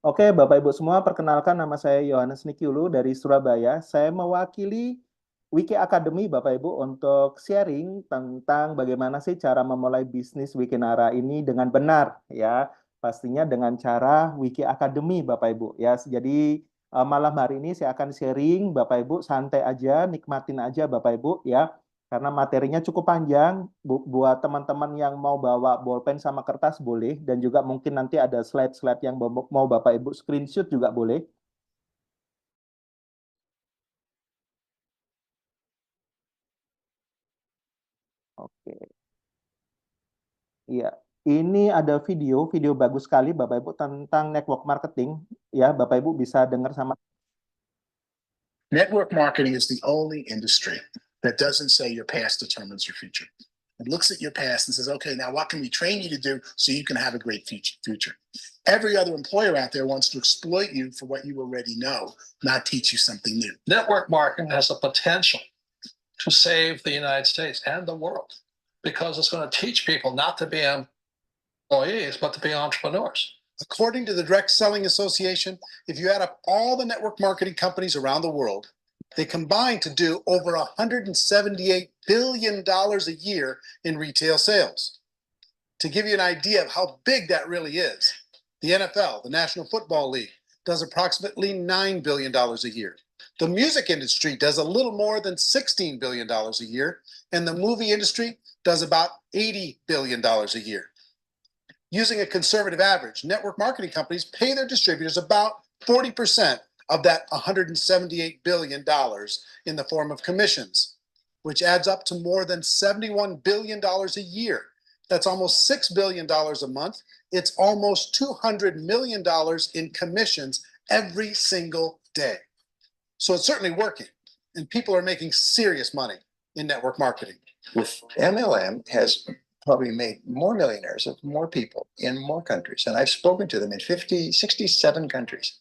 Oke, Bapak Ibu semua, perkenalkan nama saya Yohanes Nikiulu dari Surabaya. Saya mewakili Wiki Academy, Bapak Ibu, untuk sharing tentang bagaimana sih cara memulai bisnis Wikinara ini dengan benar, ya. Pastinya dengan cara Wiki Academy, Bapak Ibu, ya. Jadi malam hari ini saya akan sharing, Bapak Ibu, santai aja, nikmatin aja, Bapak Ibu, ya. Karena materinya cukup panjang, buat teman-teman yang mau bawa bolpen sama kertas boleh, dan juga mungkin nanti ada slide-slide yang mau Bapak Ibu screenshot juga boleh. Oke, iya. Ini ada video bagus sekali Bapak Ibu tentang network marketing. Ya, Bapak Ibu bisa dengar sama. Network marketing is the only industry that doesn't say your past determines your future. It looks at your past and says, okay, now what can we train you to do so you can have a great future? Every other employer out there wants to exploit you for what you already know, not teach you something new. Network marketing has the potential to save the United States and the world because it's going to teach people not to be employees, but to be entrepreneurs. According to the Direct Selling Association, if you add up all the network marketing companies around the world, they combine to do over $178 billion a year in retail sales. To give you an idea of how big that really is, the NFL, the National Football League, does approximately $9 billion a year. The music industry does a little more than $16 billion a year, and the movie industry does about $80 billion a year. Using a conservative average, network marketing companies pay their distributors about 40% of that $178 billion in the form of commissions, which adds up to more than $71 billion a year. That's almost $6 billion a month. It's almost $200 million in commissions every single day. So it's certainly working, and people are making serious money in network marketing. With MLM has probably made more millionaires of more people in more countries. And I've spoken to them in 67 countries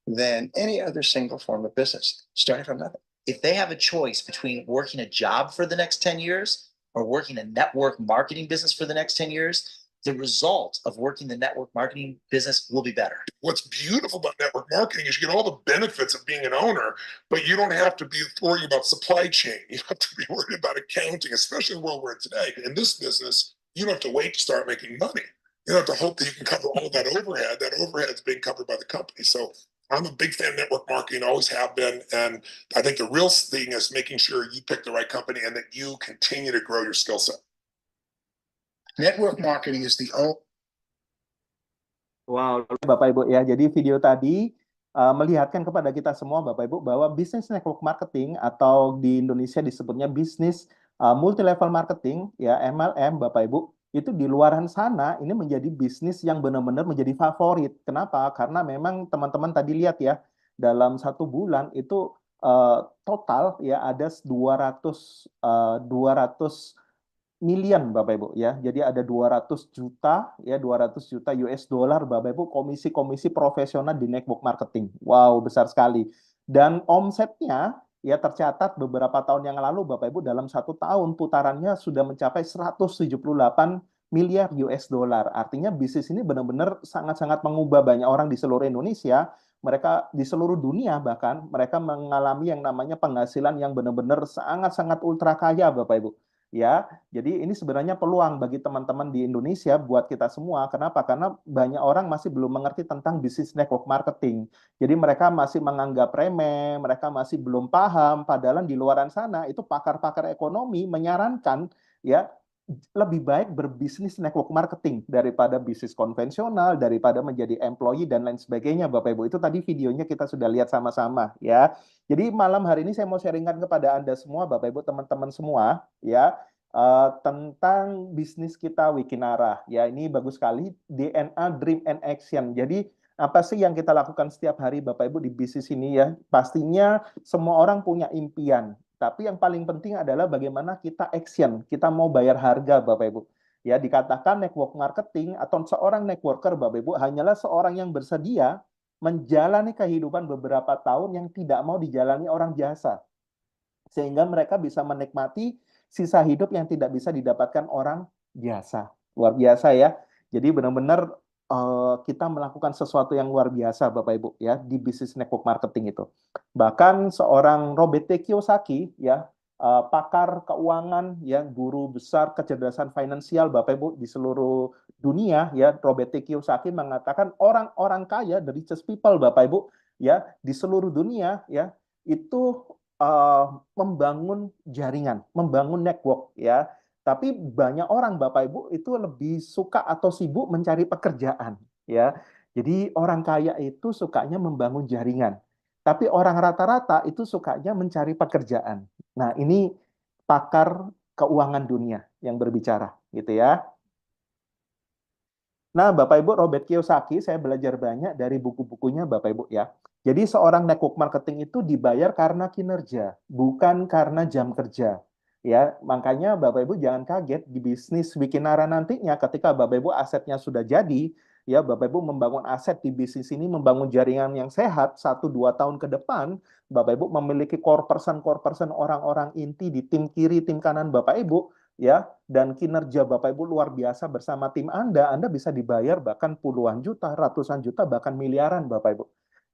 than any other single form of business, starting from nothing. If they have a choice between working a job for the next 10 years or working a network marketing business for the next 10 years, the result of working the network marketing business will be better. What's beautiful about network marketing is you get all the benefits of being an owner, but you don't have to be worried about supply chain. You don't have to be worried about accounting, especially in the world we're in today. In this business, you don't have to wait to start making money. You don't have to hope that you can cover all that overhead. That overhead is being covered by the company. So I'm a big fan of network marketing, always have been. And I think the real thing is making sure you pick the right company and that you continue to grow your skill set. Network marketing is the only. Wow, Bapak Ibu ya. Jadi video tadi melihatkan kepada kita semua Bapak Ibu bahwa bisnis network marketing atau di Indonesia disebutnya bisnis multi level marketing ya MLM Bapak Ibu itu di luaran sana ini menjadi bisnis yang benar-benar menjadi favorit. Kenapa? Karena memang teman-teman tadi lihat ya dalam 1 bulan itu total ya ada 200 million Bapak Ibu ya. Jadi ada 200 juta ya 200 juta US dollar Bapak Ibu komisi-komisi profesional di network marketing. Wow, besar sekali. Dan omsetnya ya tercatat beberapa tahun yang lalu Bapak Ibu dalam 1 tahun putarannya sudah mencapai 178 miliar US dollar. Artinya bisnis ini benar-benar sangat-sangat mengubah banyak orang di seluruh Indonesia. Mereka di seluruh dunia bahkan mereka mengalami yang namanya penghasilan yang benar-benar sangat-sangat ultra kaya Bapak Ibu. Ya, jadi ini sebenarnya peluang bagi teman-teman di Indonesia buat kita semua. Kenapa? Karena banyak orang masih belum mengerti tentang bisnis network marketing. Jadi mereka masih menganggap remeh, mereka masih belum paham. Padahal di luaran sana itu pakar-pakar ekonomi menyarankan ya lebih baik berbisnis network marketing daripada bisnis konvensional, daripada menjadi employee dan lain sebagainya, Bapak Ibu. Itu tadi videonya kita sudah lihat sama-sama ya. Jadi malam hari ini saya mau sharingkan kepada Anda semua, Bapak Ibu, teman-teman semua ya tentang bisnis kita Wikinara. Ya, ini bagus sekali DNA Dream and Action. Jadi apa sih yang kita lakukan setiap hari Bapak Ibu di bisnis ini ya? Pastinya semua orang punya impian. Tapi yang paling penting adalah bagaimana kita action, kita mau bayar harga Bapak Ibu. Ya, dikatakan network marketing atau seorang networker Bapak Ibu hanyalah seorang yang bersedia menjalani kehidupan beberapa tahun yang tidak mau dijalani orang biasa. Sehingga mereka bisa menikmati sisa hidup yang tidak bisa didapatkan orang biasa. Luar biasa ya. Jadi benar-benar kita melakukan sesuatu yang luar biasa, Bapak Ibu, ya, di bisnis network marketing itu. Bahkan seorang Robert T. Kiyosaki, ya, pakar keuangan, ya, guru besar kecerdasan finansial, Bapak Ibu, di seluruh dunia, ya, Robert T. Kiyosaki mengatakan orang-orang kaya, the richest people, Bapak Ibu, ya, di seluruh dunia, ya, itu membangun jaringan, membangun network, ya. Tapi banyak orang Bapak Ibu itu lebih suka atau sibuk mencari pekerjaan, ya. Jadi orang kaya itu sukanya membangun jaringan. Tapi orang rata-rata itu sukanya mencari pekerjaan. Nah, ini pakar keuangan dunia yang berbicara, gitu ya. Nah, Bapak Ibu, Robert Kiyosaki, saya belajar banyak dari buku-bukunya Bapak Ibu ya. Jadi seorang network marketing itu dibayar karena kinerja, bukan karena jam kerja. Ya, makanya Bapak Ibu jangan kaget di bisnis Wikinara nantinya ketika Bapak Ibu asetnya sudah jadi, ya Bapak Ibu membangun aset di bisnis ini, membangun jaringan yang sehat 1-2 tahun ke depan, Bapak Ibu memiliki core person orang-orang inti di tim kiri, tim kanan Bapak Ibu, ya, dan kinerja Bapak Ibu luar biasa bersama tim Anda bisa dibayar bahkan puluhan juta, ratusan juta, bahkan miliaran Bapak Ibu.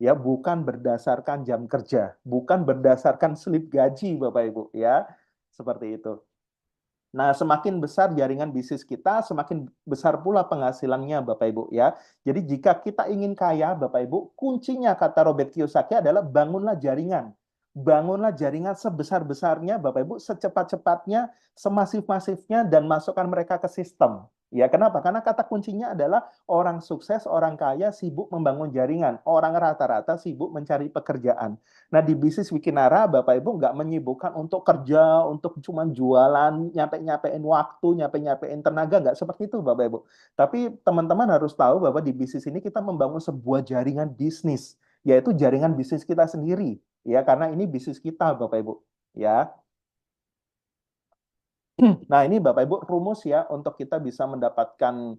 Ya, bukan berdasarkan jam kerja, bukan berdasarkan slip gaji Bapak Ibu, ya. Seperti itu. Nah, semakin besar jaringan bisnis kita, semakin besar pula penghasilannya Bapak Ibu, ya. Jadi jika kita ingin kaya Bapak Ibu, kuncinya kata Robert Kiyosaki adalah bangunlah jaringan. Bangunlah jaringan sebesar-besarnya Bapak Ibu, secepat-cepatnya, semasif-masifnya, dan masukkan mereka ke sistem. Ya, kenapa? Karena kata kuncinya adalah orang sukses, orang kaya sibuk membangun jaringan. Orang rata-rata sibuk mencari pekerjaan. Nah, di bisnis Wikinara, Bapak Ibu nggak menyibukkan untuk kerja, untuk cuma jualan, nyampe-nyampein waktu, nyampe-nyampein tenaga, nggak seperti itu, Bapak Ibu. Tapi teman-teman harus tahu bahwa di bisnis ini kita membangun sebuah jaringan bisnis, yaitu jaringan bisnis kita sendiri. Ya, karena ini bisnis kita, Bapak Ibu. Ya. Nah, ini Bapak Ibu rumus ya untuk kita bisa mendapatkan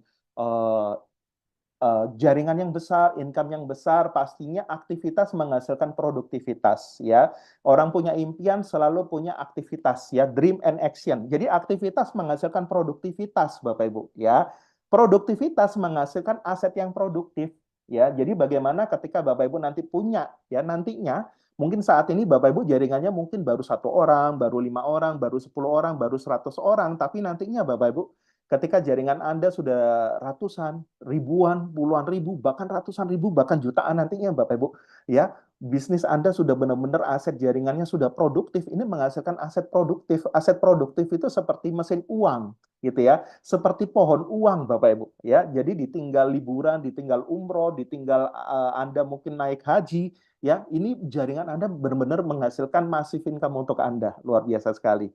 jaringan yang besar, income yang besar, pastinya aktivitas menghasilkan produktivitas ya. Orang punya impian selalu punya aktivitas ya, dream and action. Jadi aktivitas menghasilkan produktivitas Bapak Ibu ya. Produktivitas menghasilkan aset yang produktif ya. Jadi bagaimana ketika Bapak Ibu nanti punya ya nantinya mungkin saat ini Bapak Ibu jaringannya mungkin baru 1 orang, baru 5 orang, baru 10 orang, baru 100 orang, tapi nantinya Bapak Ibu ketika jaringan Anda sudah ratusan, ribuan, puluhan ribu, bahkan ratusan ribu, bahkan jutaan nantinya Bapak Ibu, ya, bisnis Anda sudah benar-benar aset jaringannya sudah produktif, ini menghasilkan aset produktif. Aset produktif itu seperti mesin uang, gitu ya, seperti pohon uang Bapak Ibu, ya. Jadi ditinggal liburan, ditinggal umroh, ditinggal Anda mungkin naik haji, ya, ini jaringan Anda benar-benar menghasilkan massive income untuk Anda, luar biasa sekali.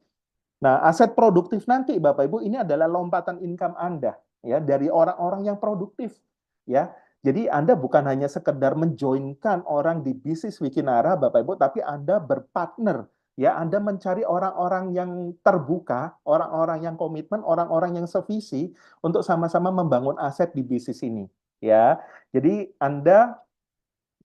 Nah, aset produktif nanti Bapak Ibu ini adalah lompatan income Anda ya dari orang-orang yang produktif ya. Jadi Anda bukan hanya sekedar menjoinkan orang di bisnis Wikinara Bapak Ibu, tapi Anda berpartner ya. Anda mencari orang-orang yang terbuka, orang-orang yang komitmen, orang-orang yang sevisi untuk sama-sama membangun aset di bisnis ini ya. Jadi Anda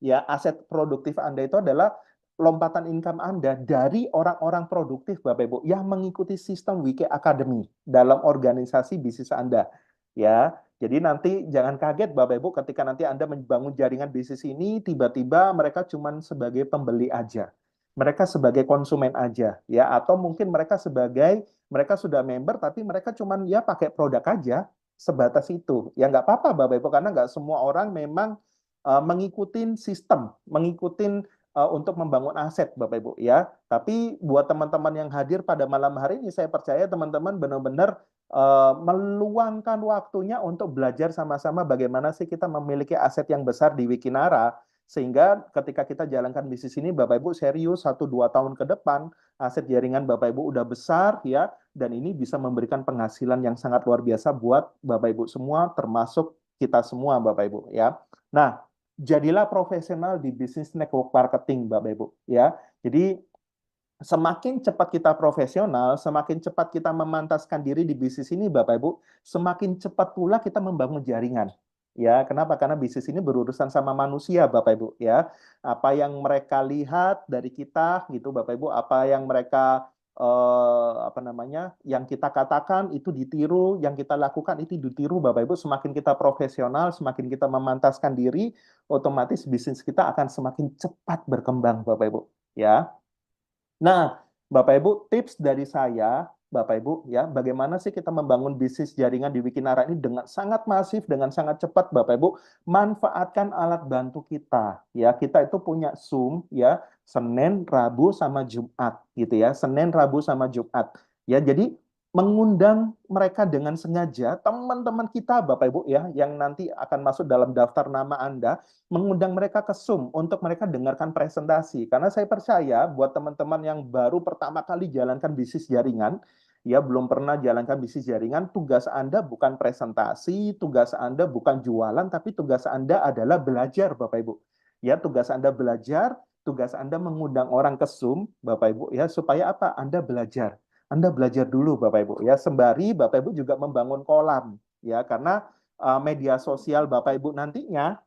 ya aset produktif Anda itu adalah lompatan income Anda dari orang-orang produktif Bapak Ibu yang mengikuti sistem Wiki Academy dalam organisasi bisnis Anda. Ya, jadi nanti jangan kaget Bapak Ibu ketika nanti Anda membangun jaringan bisnis ini tiba-tiba mereka cuma sebagai pembeli aja. Mereka sebagai konsumen aja ya atau mungkin mereka sudah member tapi mereka cuma ya pakai produk aja sebatas itu. Ya nggak apa-apa Bapak Ibu karena nggak semua orang memang mengikuti sistem, mengikuti untuk membangun aset Bapak Ibu ya. Tapi buat teman-teman yang hadir pada malam hari ini saya percaya teman-teman benar-benar meluangkan waktunya untuk belajar sama-sama bagaimana sih kita memiliki aset yang besar di Wikinara sehingga ketika kita jalankan bisnis ini Bapak Ibu serius 1-2 tahun ke depan aset jaringan Bapak Ibu udah besar ya dan ini bisa memberikan penghasilan yang sangat luar biasa buat Bapak Ibu semua termasuk kita semua Bapak Ibu ya. Nah, jadilah profesional di bisnis network marketing, Bapak Ibu. Ya, jadi semakin cepat kita profesional, semakin cepat kita memantaskan diri di bisnis ini, Bapak Ibu, semakin cepat pula kita membangun jaringan. Ya, kenapa? Karena bisnis ini berurusan sama manusia, Bapak Ibu. Ya, apa yang mereka lihat dari kita, gitu, Bapak Ibu, apa yang mereka apa namanya, yang kita katakan itu ditiru, yang kita lakukan itu ditiru, Bapak Ibu. Semakin kita profesional, semakin kita memantaskan diri, otomatis bisnis kita akan semakin cepat berkembang, Bapak Ibu. Ya. Nah, Bapak Ibu, tips dari saya, Bapak Ibu, ya, bagaimana sih kita membangun bisnis jaringan di Wikinara ini dengan sangat masif, dengan sangat cepat, Bapak Ibu. Manfaatkan alat bantu kita, ya. Kita itu punya Zoom, ya, Senin, Rabu, sama Jumat, gitu ya. Senin, Rabu, sama Jumat. Ya, jadi mengundang mereka dengan sengaja, teman-teman kita, Bapak Ibu, ya, yang nanti akan masuk dalam daftar nama Anda, mengundang mereka ke Zoom untuk mereka dengarkan presentasi. Karena saya percaya buat teman-teman yang baru pertama kali jalankan bisnis jaringan, ya belum pernah jalankan bisnis jaringan, tugas Anda bukan presentasi, tugas Anda bukan jualan, tapi tugas Anda adalah belajar, Bapak Ibu. Ya, tugas Anda belajar, tugas Anda mengundang orang ke Zoom, Bapak Ibu, ya supaya apa? Anda belajar. Anda belajar dulu, Bapak Ibu, ya sembari Bapak Ibu juga membangun kolam, ya karena media sosial Bapak Ibu nantinya,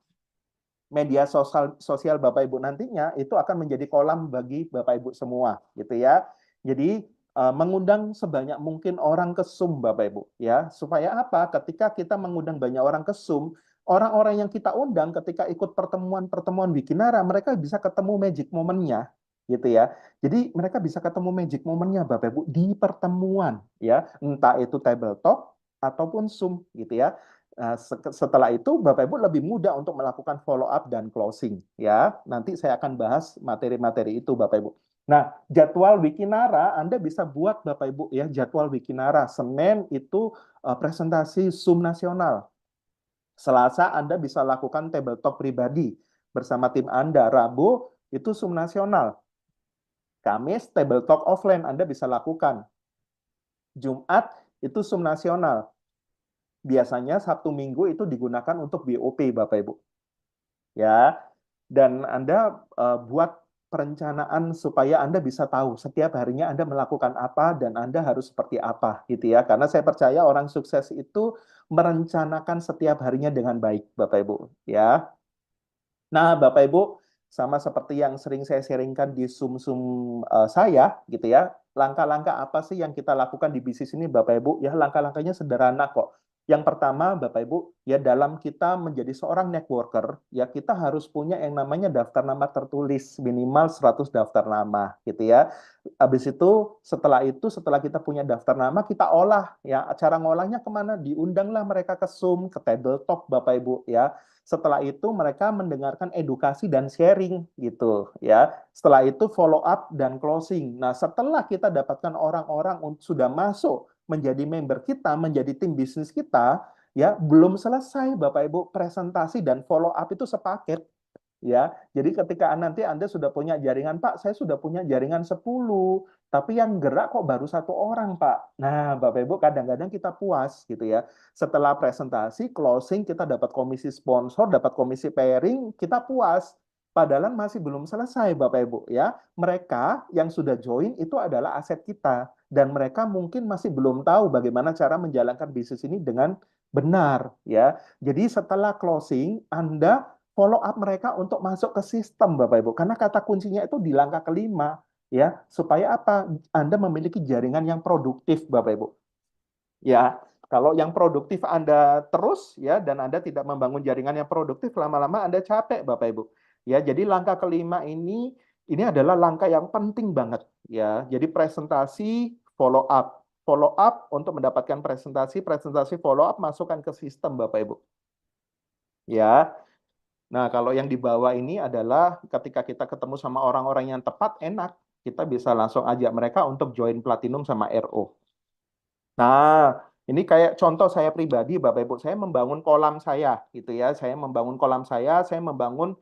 media sosial Bapak Ibu nantinya itu akan menjadi kolam bagi Bapak Ibu semua, gitu ya. Jadi mengundang sebanyak mungkin orang ke Zoom, Bapak Ibu, ya supaya apa? Ketika kita mengundang banyak orang ke Zoom, orang-orang yang kita undang ketika ikut pertemuan-pertemuan Wikinara, mereka bisa ketemu magic momennya, gitu ya. Jadi mereka bisa ketemu magic momennya, Bapak Ibu, di pertemuan, ya, entah itu table talk ataupun Zoom, gitu ya. Setelah itu Bapak Ibu lebih mudah untuk melakukan follow up dan closing, ya. Nanti saya akan bahas materi-materi itu, Bapak Ibu. Nah, jadwal Wikinara Anda bisa buat, Bapak Ibu, ya, jadwal Wikinara. Senin itu presentasi Zoom nasional. Selasa Anda bisa lakukan table talk pribadi bersama tim Anda. Rabu itu Zoom nasional. Kamis table talk offline Anda bisa lakukan. Jumat itu Zoom nasional. Biasanya Sabtu Minggu itu digunakan untuk BOP, Bapak Ibu. Ya, dan Anda buat perencanaan supaya Anda bisa tahu setiap harinya Anda melakukan apa dan Anda harus seperti apa, gitu ya. Karena saya percaya orang sukses itu merencanakan setiap harinya dengan baik, Bapak Ibu, ya. Nah, Bapak Ibu, sama seperti yang sering saya sharingkan di Zoom-Zoom saya, gitu ya. Langkah-langkah apa sih yang kita lakukan di bisnis ini, Bapak Ibu? Ya, langkah-langkahnya sederhana kok. Yang pertama, Bapak Ibu, ya dalam kita menjadi seorang networker, ya kita harus punya yang namanya daftar nama tertulis, minimal 100 daftar nama, gitu ya. Habis itu, setelah kita punya daftar nama, kita olah, ya. Cara ngolahnya kemana? Diundanglah mereka ke Zoom, ke table talk, Bapak Ibu, ya. Setelah itu mereka mendengarkan edukasi dan sharing gitu ya. Setelah itu follow up dan closing. Nah, setelah kita dapatkan orang-orang sudah masuk menjadi member kita, menjadi tim bisnis kita, ya belum selesai Bapak Ibu, presentasi dan follow up itu sepaket. Ya, jadi ketika nanti Anda sudah punya jaringan, Pak, saya sudah punya jaringan 10, tapi yang gerak kok baru 1 orang, Pak. Nah, Bapak Ibu, kadang-kadang kita puas gitu ya. Setelah presentasi, closing, kita dapat komisi sponsor, dapat komisi pairing, kita puas. Padahal masih belum selesai, Bapak Ibu ya. Mereka yang sudah join itu adalah aset kita, dan mereka mungkin masih belum tahu bagaimana cara menjalankan bisnis ini dengan benar ya. Jadi setelah closing, Anda follow up mereka untuk masuk ke sistem, Bapak Ibu. Karena kata kuncinya itu di langkah kelima, ya, supaya apa? Anda memiliki jaringan yang produktif, Bapak Ibu. Ya, kalau yang produktif Anda terus, ya, dan Anda tidak membangun jaringan yang produktif, lama-lama Anda capek, Bapak Ibu. Ya, jadi langkah kelima ini adalah langkah yang penting banget, ya. Jadi presentasi, follow up untuk mendapatkan presentasi, follow up masukkan ke sistem, Bapak Ibu. Ya, nah, kalau yang di bawah ini adalah ketika kita ketemu sama orang-orang yang tepat, enak. Kita bisa langsung ajak mereka untuk join Platinum sama RO. Nah, ini kayak contoh saya pribadi, Bapak Ibu. Saya membangun kolam saya, gitu ya. Saya membangun kolam saya membangun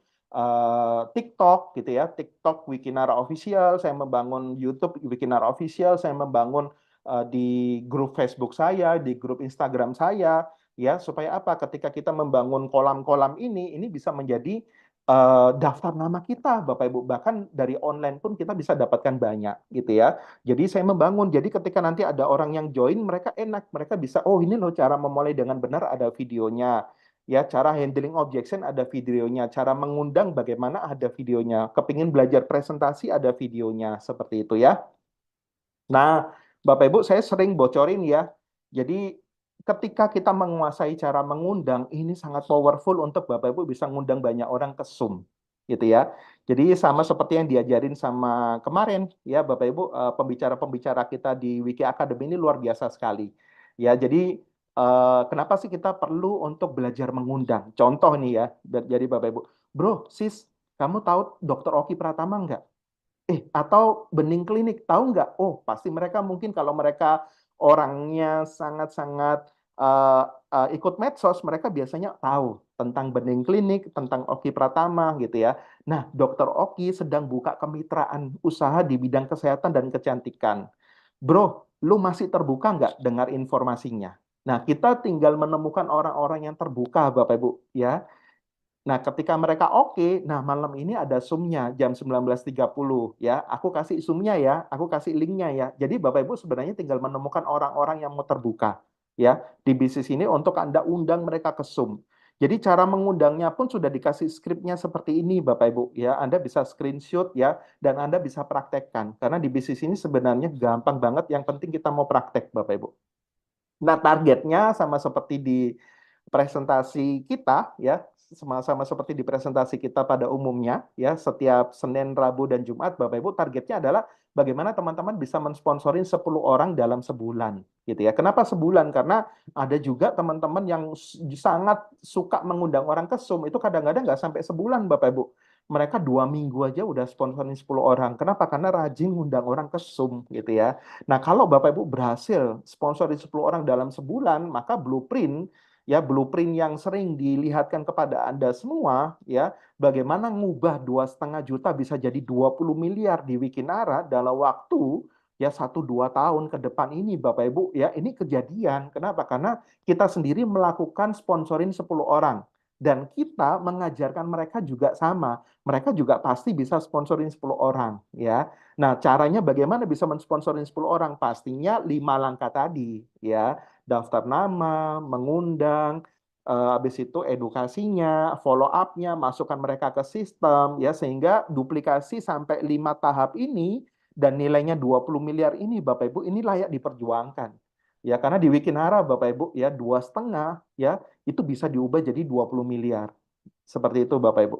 TikTok, gitu ya. TikTok Wikinara Official, saya membangun YouTube Wikinara Official, saya membangun di grup Facebook saya, di grup Instagram saya, ya supaya apa? Ketika kita membangun kolam-kolam ini bisa menjadi daftar nama kita, Bapak Ibu. Bahkan dari online pun kita bisa dapatkan banyak, gitu ya. Jadi saya membangun. Jadi ketika nanti ada orang yang join, mereka enak, mereka bisa, oh ini loh cara memulai dengan benar, ada videonya. Ya, cara handling objection ada videonya, cara mengundang bagaimana ada videonya. Kepingin belajar presentasi ada videonya, seperti itu ya. Nah, Bapak Ibu, saya sering bocorin ya. Jadi ketika kita menguasai cara mengundang, ini sangat powerful untuk Bapak Ibu bisa ngundang banyak orang ke Zoom, gitu ya. Jadi sama seperti yang diajarin sama kemarin ya, Bapak Ibu, pembicara-pembicara kita di Wiki Academy ini luar biasa sekali. Ya, jadi kenapa sih kita perlu untuk belajar mengundang? Contoh nih ya, jadi Bapak Ibu, bro, sis, kamu tahu Dr. Oki Pratama nggak? Atau Bening Klinik, tahu nggak? Oh, pasti mereka mungkin kalau mereka orangnya sangat-sangat ikut medsos, mereka biasanya tahu tentang Bening Klinik, tentang Oki Pratama gitu ya. Nah, Dokter Oki sedang buka kemitraan usaha di bidang kesehatan dan kecantikan. Bro, lu masih terbuka nggak dengar informasinya? Nah, kita tinggal menemukan orang-orang yang terbuka, Bapak Ibu, ya. Nah, ketika mereka oke, nah malam ini ada Zoom-nya jam 19.30 ya. Aku kasih Zoom-nya ya, aku kasih link-nya ya. Jadi Bapak Ibu sebenarnya tinggal menemukan orang-orang yang mau terbuka ya di bisnis ini untuk Anda undang mereka ke Zoom. Jadi cara mengundangnya pun sudah dikasih skripnya seperti ini Bapak Ibu ya. Anda bisa screenshot ya dan Anda bisa praktekkan. Karena di bisnis ini sebenarnya gampang banget, yang penting kita mau praktek Bapak Ibu. Nah, targetnya sama seperti di presentasi kita ya, sama-sama seperti di presentasi kita pada umumnya ya, setiap Senin, Rabu dan Jumat Bapak Ibu, targetnya adalah bagaimana teman-teman bisa mensponsorin 10 orang dalam sebulan gitu ya. Kenapa sebulan? Karena ada juga teman-teman yang sangat suka mengundang orang ke Zoom, itu kadang-kadang nggak sampai sebulan Bapak Ibu. Mereka 2 minggu aja udah sponsorin 10 orang. Kenapa? Karena rajin ngundang orang ke Zoom gitu ya. Nah, kalau Bapak Ibu berhasil sponsorin 10 orang dalam sebulan, maka blueprint ya, blueprint yang sering dilihatkan kepada Anda semua ya, bagaimana ngubah 2,5 juta bisa jadi 20 miliar di Wikinara dalam waktu ya 1-2 tahun ke depan ini Bapak Ibu ya, ini kejadian. Kenapa? Karena kita sendiri melakukan sponsorin 10 orang dan kita mengajarkan mereka juga sama. Mereka juga pasti bisa sponsorin 10 orang ya. Nah, caranya bagaimana bisa mensponsorin 10 orang? Pastinya 5 langkah tadi ya. Daftar nama, mengundang, habis itu edukasinya, follow up-nya, masukkan mereka ke sistem ya, sehingga duplikasi sampai 5 tahap ini dan nilainya 20 miliar ini Bapak Ibu, ini layak diperjuangkan. Ya, karena di Wikinara Bapak Ibu ya 2,5 ya itu bisa diubah jadi 20 miliar. Seperti itu Bapak Ibu.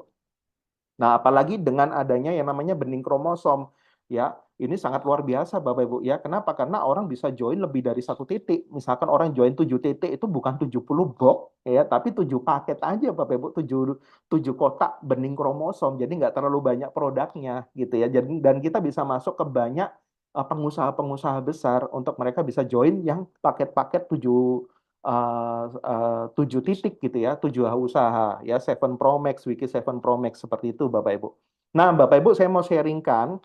Nah, apalagi dengan adanya yang namanya bening kromosom, ya, ini sangat luar biasa, Bapak Ibu. Ya, kenapa? Karena orang bisa join lebih dari 1 titik. Misalkan orang join 7 titik itu bukan 70 box, ya, tapi 7 paket aja, Bapak Ibu. 7 kotak bening kromosom. Jadi nggak terlalu banyak produknya, gitu ya. Dan kita bisa masuk ke banyak pengusaha-pengusaha besar untuk mereka bisa join yang paket-paket 7 titik gitu ya, 7 usaha ya, 7 Pro Max, Wiki 7 Pro Max seperti itu Bapak Ibu. Nah, Bapak Ibu saya mau sharingkan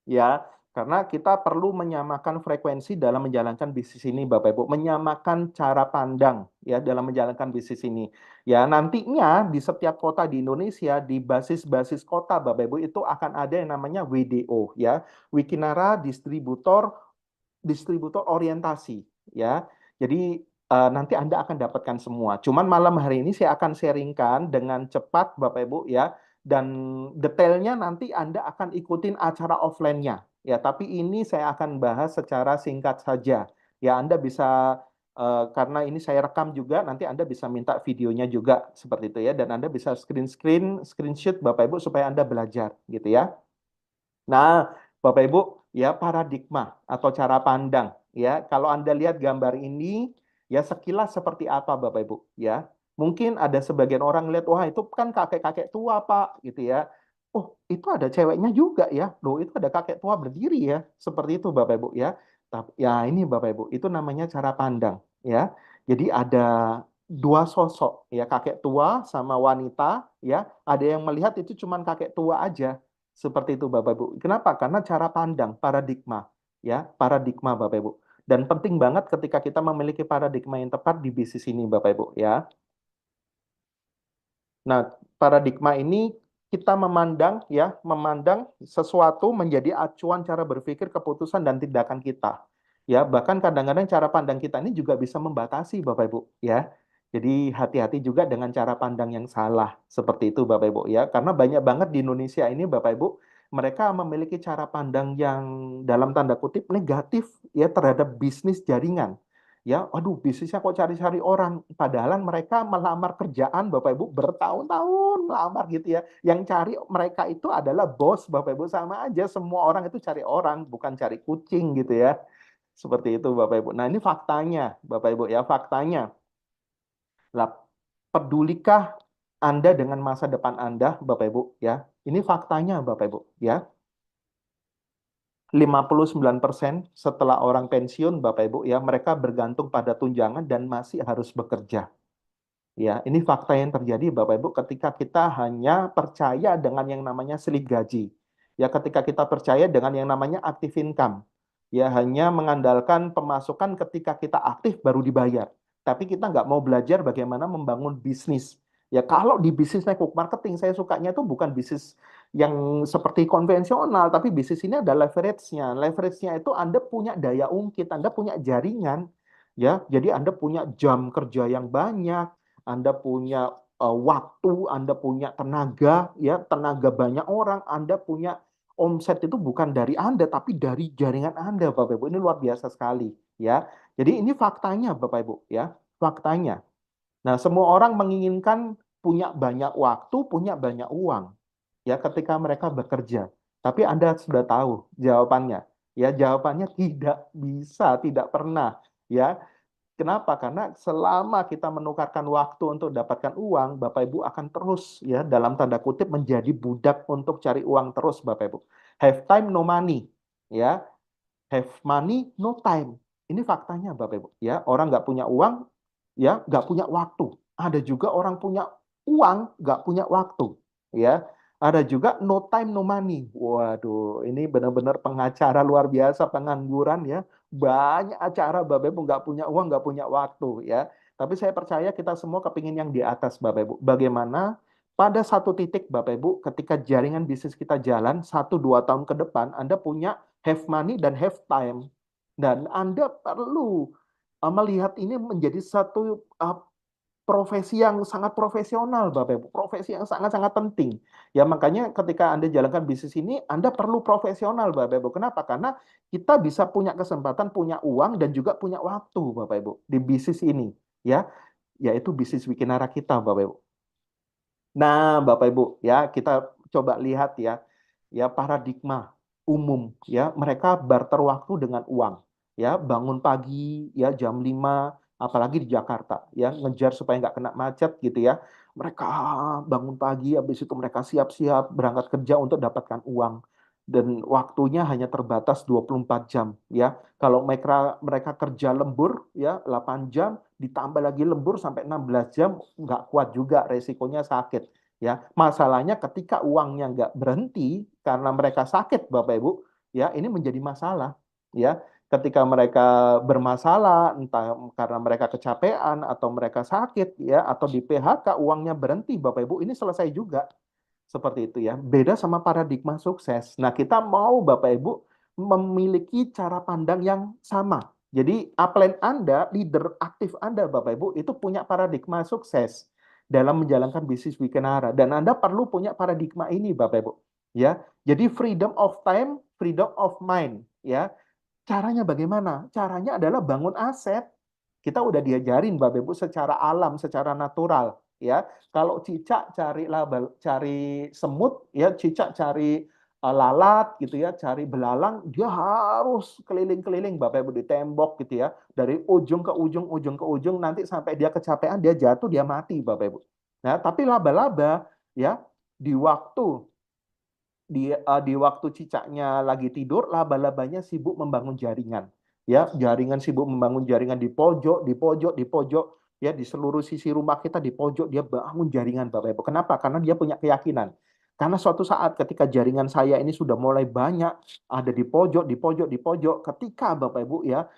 ya, karena kita perlu menyamakan frekuensi dalam menjalankan bisnis ini Bapak Ibu, menyamakan cara pandang ya dalam menjalankan bisnis ini. Ya, nantinya di setiap kota di Indonesia, di basis-basis kota Bapak Ibu itu akan ada yang namanya WDO ya, Wikinara distributor orientasi ya. Jadi nanti Anda akan dapatkan semua. Cuman malam hari ini saya akan sharingkan dengan cepat Bapak Ibu ya, dan detailnya nanti Anda akan ikutin acara offline-nya ya, tapi ini saya akan bahas secara singkat saja. Ya, Anda bisa karena ini saya rekam juga, nanti Anda bisa minta videonya juga seperti itu ya, dan Anda bisa screenshot Bapak Ibu supaya Anda belajar gitu ya. Nah, Bapak Ibu, ya paradigma atau cara pandang, ya. Kalau Anda lihat gambar ini, ya sekilas seperti apa Bapak Ibu, ya. Mungkin ada sebagian orang lihat, wah itu kan kakek-kakek tua Pak, gitu ya. Oh, itu ada ceweknya juga ya. Loh, itu ada kakek tua berdiri ya. Seperti itu Bapak Ibu, ya. Tapi ya ini Bapak Ibu, itu namanya cara pandang, ya. Jadi ada dua sosok, ya, kakek tua sama wanita, ya. Ada yang melihat itu cuma kakek tua aja. Seperti itu Bapak Ibu. Kenapa? Karena cara pandang, paradigma, ya, paradigma Bapak Ibu. Dan penting banget ketika kita memiliki paradigma yang tepat di bisnis ini Bapak Ibu, ya. Nah, paradigma ini kita memandang ya, memandang sesuatu menjadi acuan cara berpikir, keputusan dan tindakan kita. Ya, bahkan kadang-kadang cara pandang kita ini juga bisa membatasi Bapak Ibu, ya. Jadi hati-hati juga dengan cara pandang yang salah seperti itu Bapak Ibu ya. Karena banyak banget di Indonesia ini Bapak Ibu mereka memiliki cara pandang yang dalam tanda kutip negatif ya terhadap bisnis jaringan. Ya, aduh bisnisnya kok cari-cari orang, padahal mereka melamar kerjaan Bapak Ibu bertahun-tahun melamar gitu ya. Yang cari mereka itu adalah bos Bapak Ibu, sama aja semua orang itu cari orang, bukan cari kucing gitu ya. Seperti itu Bapak Ibu. Nah, ini faktanya Bapak Ibu ya, faktanya. Lah, pedulikah Anda dengan masa depan Anda Bapak Ibu ya? Ini faktanya Bapak Ibu ya. 59% setelah orang pensiun Bapak Ibu ya, mereka bergantung pada tunjangan dan masih harus bekerja. Ya, ini fakta yang terjadi Bapak Ibu ketika kita hanya percaya dengan yang namanya slip gaji. Ya, ketika kita percaya dengan yang namanya active income. Ya, hanya mengandalkan pemasukan ketika kita aktif baru dibayar. Tapi kita nggak mau belajar bagaimana membangun bisnis. Ya, kalau di bisnis network marketing, saya sukanya itu bukan bisnis yang seperti konvensional, tapi bisnis ini ada leverage-nya. Leverage-nya itu Anda punya daya ungkit, Anda punya jaringan. Ya, jadi Anda punya jam kerja yang banyak, Anda punya waktu, Anda punya tenaga, ya tenaga banyak orang, Anda punya omset itu bukan dari Anda, tapi dari jaringan Anda, Bapak Ibu. Ini luar biasa sekali, ya. Jadi ini faktanya, Bapak Ibu, ya, faktanya. Nah, semua orang menginginkan punya banyak waktu, punya banyak uang, ya, ketika mereka bekerja. Tapi Anda sudah tahu jawabannya, ya, jawabannya tidak bisa, tidak pernah, ya. Kenapa? Karena selama kita menukarkan waktu untuk dapatkan uang, Bapak Ibu akan terus ya dalam tanda kutip menjadi budak untuk cari uang terus Bapak Ibu. Have time no money, ya. Have money no time. Ini faktanya Bapak Ibu. Ya, orang nggak punya uang, ya nggak punya waktu. Ada juga orang punya uang nggak punya waktu, ya. Ada juga no time no money. Waduh, ini benar-benar pengacara luar biasa pengangguran ya. Banyak acara Bapak Ibu nggak punya uang, nggak punya waktu ya. Tapi saya percaya kita semua kepingin yang di atas Bapak Ibu. Bagaimana pada satu titik Bapak Ibu ketika jaringan bisnis kita jalan 1-2 tahun ke depan Anda punya have money dan have time. Dan Anda perlu melihat ini menjadi satu profesi yang sangat profesional, Bapak Ibu. Profesi yang sangat-sangat penting. Ya, makanya ketika Anda jalankan bisnis ini, Anda perlu profesional, Bapak Ibu. Kenapa? Karena kita bisa punya kesempatan, punya uang, dan juga punya waktu, Bapak Ibu, di bisnis ini. Ya, yaitu bisnis Wikinara kita, Bapak Ibu. Nah, Bapak Ibu, ya kita coba lihat ya, ya paradigma umum ya, mereka barter waktu dengan uang. Ya, bangun pagi ya jam 5, apalagi di Jakarta ya, ngejar supaya nggak kena macet gitu ya. Mereka bangun pagi, habis itu mereka siap-siap berangkat kerja untuk dapatkan uang. Dan waktunya hanya terbatas 24 jam ya. Kalau mereka kerja lembur ya 8 jam, ditambah lagi lembur sampai 16 jam, nggak kuat juga, resikonya sakit. Ya, masalahnya ketika uangnya nggak berhenti karena mereka sakit, Bapak Ibu, ya ini menjadi masalah. Ya, ketika mereka bermasalah, entah karena mereka kecapean atau mereka sakit, ya atau di PHK uangnya berhenti, Bapak Ibu, ini selesai juga. Seperti itu ya. Beda sama paradigma sukses. Nah, kita mau Bapak Ibu memiliki cara pandang yang sama. Jadi, upline Anda, leader aktif Anda Bapak Ibu, itu punya paradigma sukses dalam menjalankan bisnis Wikinara. Dan Anda perlu punya paradigma ini Bapak Ibu. Ya. Jadi freedom of time, freedom of mind, ya. Caranya bagaimana? Caranya adalah bangun aset. Kita udah diajarin Bapak Ibu secara alam, secara natural, ya. Kalau cicak cari laba, cari semut, ya cicak cari lalat gitu ya, cari belalang, dia harus keliling-keliling Bapak Ibu di tembok gitu ya, dari ujung ke ujung nanti sampai dia kecapean, dia jatuh, dia mati Bapak Ibu. Nah, tapi laba-laba ya di waktu di waktu cicaknya lagi tidur, laba-labanya sibuk membangun jaringan. Ya, jaringan sibuk membangun jaringan di pojok, di pojok, di pojok, ya di seluruh sisi rumah kita di pojok dia bangun jaringan Bapak Ibu. Kenapa? Karena dia punya keyakinan. Karena suatu saat ketika jaringan saya ini sudah mulai banyak ada di pojok, di pojok, di pojok, ketika Bapak Ibu ya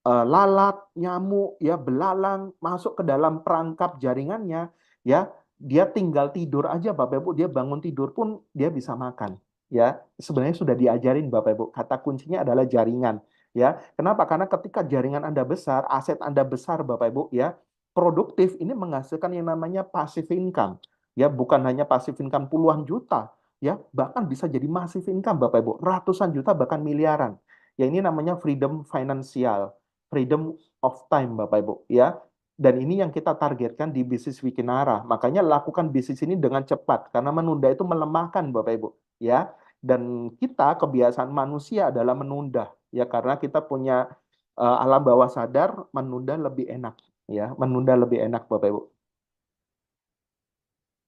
lalat, nyamuk, ya belalang masuk ke dalam perangkap jaringannya, ya dia tinggal tidur aja Bapak Ibu, dia bangun tidur pun dia bisa makan. Ya, sebenarnya sudah diajarin Bapak Ibu. Kata kuncinya adalah jaringan. Ya, kenapa? Karena ketika jaringan Anda besar, aset Anda besar Bapak Ibu, ya produktif ini menghasilkan yang namanya passive income. Ya, bukan hanya passive income puluhan juta, ya bahkan bisa jadi massive income Bapak Ibu, ratusan juta bahkan miliaran. Ya ini namanya freedom finansial, freedom of time Bapak Ibu ya. Dan ini yang kita targetkan di bisnis Wikinara. Makanya lakukan bisnis ini dengan cepat karena menunda itu melemahkan Bapak Ibu ya. Dan kita kebiasaan manusia adalah menunda ya karena kita punya alam bawah sadar menunda lebih enak ya, menunda lebih enak Bapak Ibu.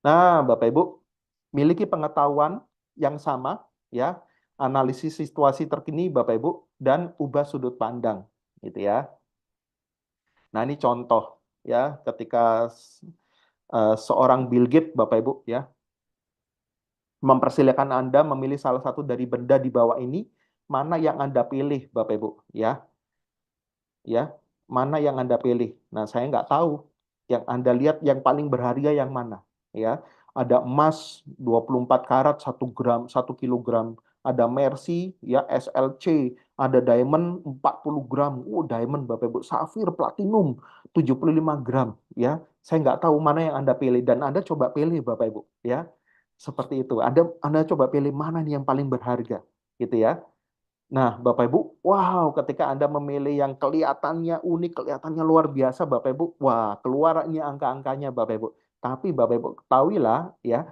Nah, Bapak Ibu, miliki pengetahuan yang sama ya, analisis situasi terkini Bapak Ibu dan ubah sudut pandang gitu ya. Nah, ini contoh ya ketika seorang Bill Gates Bapak Ibu ya mempersilahkan Anda memilih salah satu dari benda di bawah ini, mana yang Anda pilih Bapak Ibu ya. Ya, mana yang Anda pilih. Nah, saya nggak tahu. Yang Anda lihat yang paling berharga yang mana. Ya, ada emas 24 karat 1 gram, 1 kilogram. Ada Mercy, ya SLC, ada diamond 40 gram. Diamond Bapak Ibu, safir platinum 75 gram. Ya, saya nggak tahu mana yang Anda pilih dan Anda coba pilih Bapak Ibu. Ya, seperti itu. Anda coba pilih mana nih yang paling berharga, gitu ya. Nah, Bapak Ibu, wow, ketika Anda memilih yang kelihatannya unik, kelihatannya luar biasa, Bapak Ibu, wah, keluarnya angka-angkanya, Bapak Ibu. Tapi Bapak Ibu ketahuilah ya,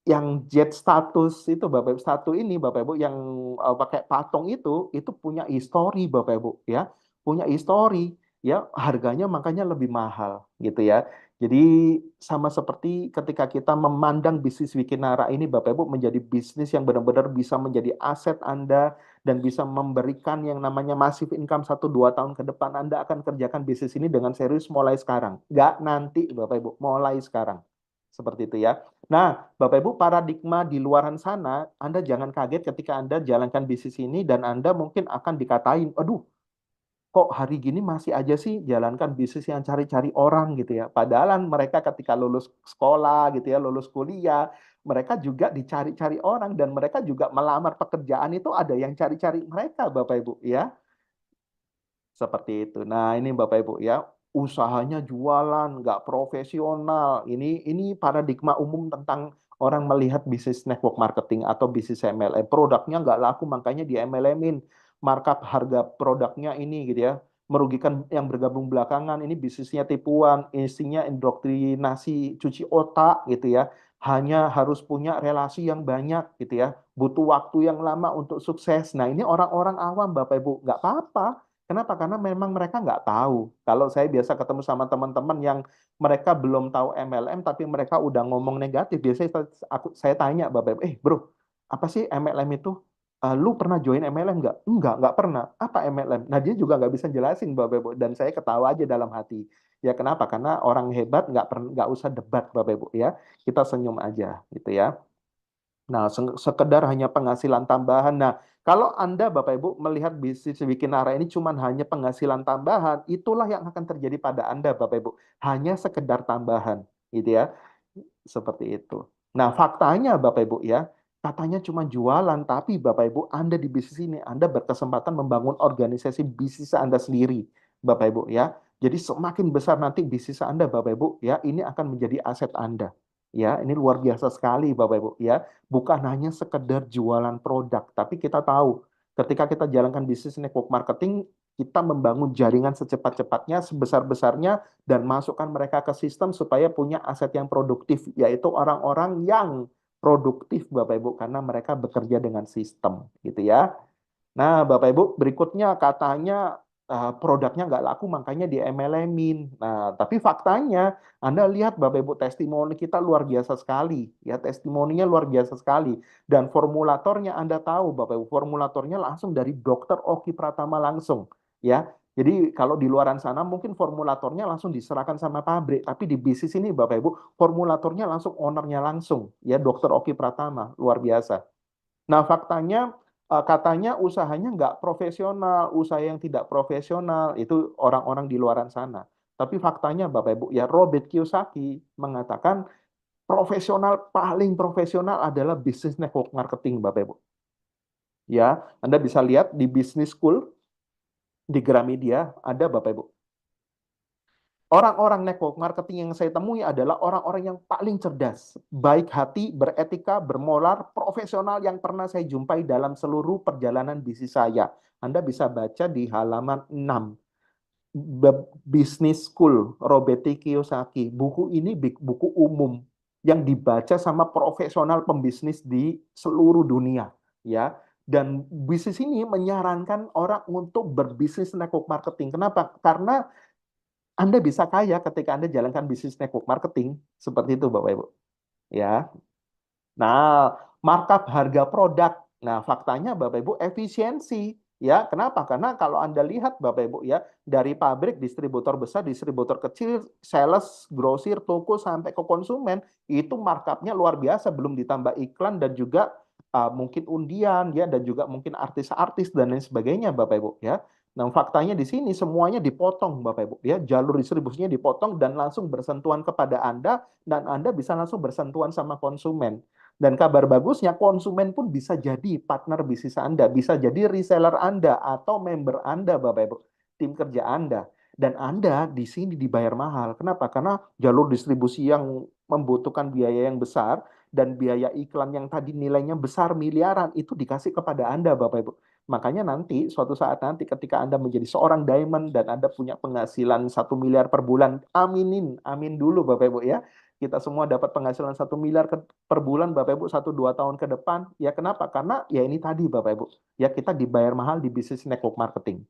yang jet status itu Bapak Ibu satu ini Bapak Ibu yang pakai patung itu punya histori Bapak Ibu ya, punya histori ya, harganya makanya lebih mahal gitu ya. Jadi sama seperti ketika kita memandang bisnis Wikinara ini Bapak Ibu menjadi bisnis yang benar-benar bisa menjadi aset Anda dan bisa memberikan yang namanya massive income 1-2 tahun ke depan, Anda akan kerjakan bisnis ini dengan serius mulai sekarang. Nggak nanti Bapak Ibu, mulai sekarang. Seperti itu ya. Nah, Bapak Ibu, paradigma di luaran sana, Anda jangan kaget ketika Anda jalankan bisnis ini dan Anda mungkin akan dikatain, aduh, kok hari gini masih aja sih jalankan bisnis yang cari-cari orang gitu ya. Padahal mereka ketika lulus sekolah gitu ya, lulus kuliah, mereka juga dicari-cari orang dan mereka juga melamar pekerjaan itu ada yang cari-cari mereka, Bapak Ibu ya. Seperti itu. Nah, ini Bapak Ibu ya, usahanya jualan, nggak profesional. Ini paradigma umum tentang orang melihat bisnis network marketing atau bisnis MLM. Produknya nggak laku, makanya di MLM-in. Markup harga produknya ini gitu ya. Merugikan yang bergabung belakangan. Ini bisnisnya tipuan, isinya indoktrinasi, cuci otak gitu ya. Hanya harus punya relasi yang banyak gitu ya. Butuh waktu yang lama untuk sukses. Nah, ini orang-orang awam Bapak Ibu. Nggak apa-apa. Kenapa? Karena memang mereka nggak tahu. Kalau saya biasa ketemu sama teman-teman yang mereka belum tahu MLM, tapi mereka udah ngomong negatif, biasanya saya tanya, Bapak, bro, apa sih MLM itu? Lu pernah join MLM nggak? Nggak pernah. Apa MLM? Nah, dia juga nggak bisa jelasin, Bapak Ibu. Dan saya ketawa aja dalam hati. Ya kenapa? Karena orang hebat nggak usah debat, Bapak Ibu ya. Kita senyum aja, gitu ya. Nah, sekedar hanya penghasilan tambahan. Nah, kalau Anda, Bapak Ibu, melihat bisnis Wikinara ini cuma hanya penghasilan tambahan, itulah yang akan terjadi pada Anda, Bapak Ibu. Hanya sekedar tambahan, gitu ya. Seperti itu. Nah, faktanya, Bapak Ibu, ya, katanya cuma jualan, tapi Bapak Ibu, Anda di bisnis ini, Anda berkesempatan membangun organisasi bisnis Anda sendiri, Bapak Ibu, ya. Jadi semakin besar nanti bisnis Anda, Bapak Ibu, ya, ini akan menjadi aset Anda. Ya, ini luar biasa sekali Bapak Ibu ya. Bukan hanya sekedar jualan produk, tapi kita tahu ketika kita jalankan bisnis network marketing, kita membangun jaringan secepat-cepatnya, sebesar-besarnya dan masukkan mereka ke sistem supaya punya aset yang produktif, yaitu orang-orang yang produktif Bapak Ibu karena mereka bekerja dengan sistem gitu ya. Nah, Bapak Ibu, berikutnya katanya produknya nggak laku, makanya di MLM-in. Nah, tapi faktanya, Anda lihat Bapak Ibu, testimoni kita luar biasa sekali. Ya, testimoninya luar biasa sekali. Dan formulatornya Anda tahu, Bapak Ibu, formulatornya langsung dari Dr. Oki Pratama langsung. Ya, jadi kalau di luaran sana mungkin formulatornya langsung diserahkan sama pabrik. Tapi di bisnis ini, Bapak Ibu, formulatornya langsung ownernya langsung. Ya, Dr. Oki Pratama, luar biasa. Nah, faktanya katanya usahanya nggak profesional, usaha yang tidak profesional, itu orang-orang di luaran sana. Tapi faktanya Bapak Ibu, ya Robert Kiyosaki mengatakan profesional, paling profesional adalah business network marketing Bapak Ibu. Ya, Anda bisa lihat di Business School, di Gramedia, ada Bapak Ibu. orang-orang network marketing yang saya temui adalah orang-orang yang paling cerdas, baik hati, beretika, bermoral, profesional yang pernah saya jumpai dalam seluruh perjalanan bisnis saya. Anda bisa baca di halaman 6. Business School, Robert T. Kiyosaki. Buku ini buku umum yang dibaca sama profesional pembisnis di seluruh dunia, ya. Dan bisnis ini menyarankan orang untuk berbisnis network marketing. Kenapa? Karena Anda bisa kaya ketika Anda jalankan bisnis network marketing. Seperti itu, Bapak Ibu. Ya. Nah, markup harga produk. Nah, faktanya Bapak Ibu efisiensi. Ya, kenapa? Karena kalau Anda lihat Bapak Ibu ya, dari pabrik, distributor besar, distributor kecil, sales, grosir, toko sampai ke konsumen, itu markupnya luar biasa, belum ditambah iklan dan juga mungkin undian ya, dan juga mungkin artis-artis dan lain sebagainya Bapak Ibu ya. Nah, faktanya di sini semuanya dipotong Bapak Ibu ya, jalur distribusinya dipotong dan langsung bersentuhan kepada Anda, dan Anda bisa langsung bersentuhan sama konsumen. Dan kabar bagusnya, konsumen pun bisa jadi partner bisnis Anda, bisa jadi reseller Anda atau member Anda, Bapak Ibu, tim kerja Anda. Dan Anda di sini dibayar mahal. Kenapa? Karena jalur distribusi yang membutuhkan biaya yang besar dan biaya iklan yang tadi nilainya besar miliaran itu dikasih kepada Anda, Bapak Ibu. Makanya nanti, suatu saat nanti ketika Anda menjadi seorang diamond dan Anda punya penghasilan 1 miliar per bulan, aminin, amin dulu Bapak Ibu ya. Kita semua dapat penghasilan 1 miliar per bulan Bapak Ibu 1-2 tahun ke depan. Ya kenapa? Karena ya ini tadi Bapak Ibu. Ya kita dibayar mahal di bisnis network marketing.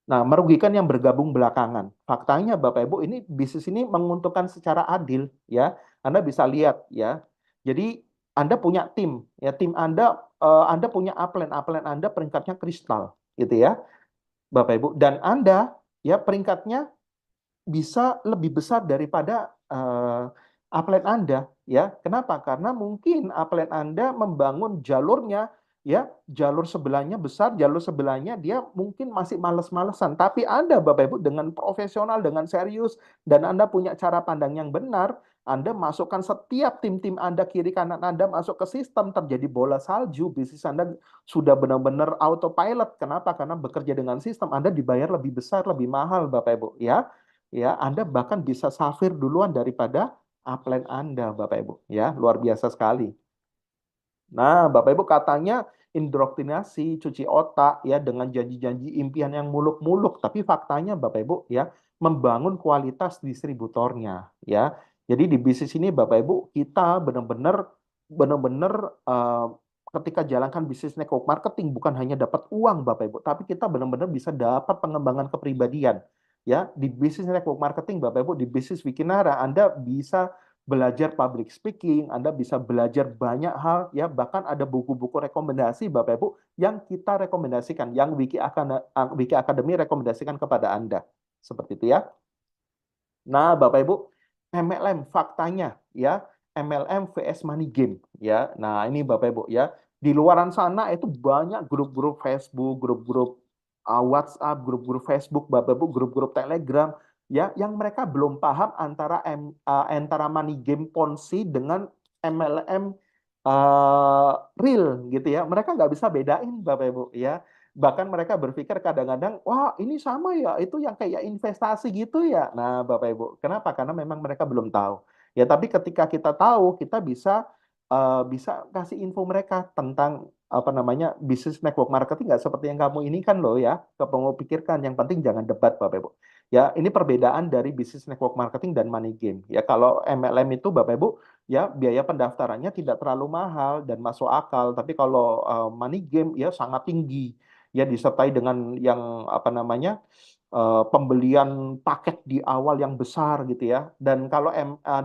Nah, merugikan yang bergabung belakangan. Faktanya Bapak Ibu, ini bisnis ini menguntungkan secara adil ya. Anda bisa lihat ya. Jadi Anda punya tim, ya tim Anda punya upline Anda peringkatnya kristal gitu ya. Bapak Ibu, dan Anda ya peringkatnya bisa lebih besar daripada upline Anda ya. Kenapa? Karena mungkin upline Anda membangun jalurnya ya, jalur sebelahnya besar, jalur sebelahnya dia mungkin masih males-malesan. Tapi Anda Bapak Ibu dengan profesional, dengan serius, dan Anda punya cara pandang yang benar, Anda masukkan setiap tim-tim Anda, kiri kanan Anda masuk ke sistem, terjadi bola salju, bisnis Anda sudah benar-benar autopilot. Kenapa? Karena bekerja dengan sistem, Anda dibayar lebih besar, lebih mahal Bapak Ibu ya. Ya, Anda bahkan bisa safir duluan daripada upline Anda, Bapak Ibu. Ya, luar biasa sekali. Nah, Bapak Ibu katanya indoktrinasi, cuci otak ya dengan janji-janji impian yang muluk-muluk, tapi faktanya Bapak Ibu ya membangun kualitas distributornya ya. Jadi di bisnis ini Bapak Ibu kita benar-benar ketika jalankan bisnis network marketing bukan hanya dapat uang Bapak Ibu, tapi kita benar-benar bisa dapat pengembangan kepribadian. Ya, di bisnis network marketing Bapak Ibu, di bisnis Wikinara Anda bisa belajar public speaking, Anda bisa belajar banyak hal, ya bahkan ada buku-buku rekomendasi Bapak Ibu yang kita rekomendasikan, yang Wiki Academy rekomendasikan kepada Anda, seperti itu ya. Nah, Bapak Ibu, MLM faktanya ya, MLM vs Money Game ya. Nah, ini Bapak Ibu ya, di luaran sana itu banyak grup-grup Facebook, grup-grup WhatsApp, grup-grup Facebook, Bapak Ibu, grup-grup Telegram ya, yang mereka belum paham antara money game Ponzi dengan MLM real gitu ya. Mereka nggak bisa bedain Bapak Ibu ya. Bahkan mereka berpikir kadang-kadang, wah ini sama ya, itu yang kayak investasi gitu ya. Nah Bapak Ibu, kenapa? Karena memang mereka belum tahu. Ya tapi ketika kita tahu, kita bisa kasih info mereka tentang apa namanya bisnis network marketing, nggak seperti yang kamu ini kan loh ya. Kamu pikirkan, yang penting jangan debat Bapak Ibu. Ya ini perbedaan dari bisnis network marketing dan money game. Ya kalau MLM itu Bapak Ibu ya biaya pendaftarannya tidak terlalu mahal dan masuk akal. Tapi kalau money game ya sangat tinggi. Ya disertai dengan yang apa namanya pembelian paket di awal yang besar gitu ya. Dan kalau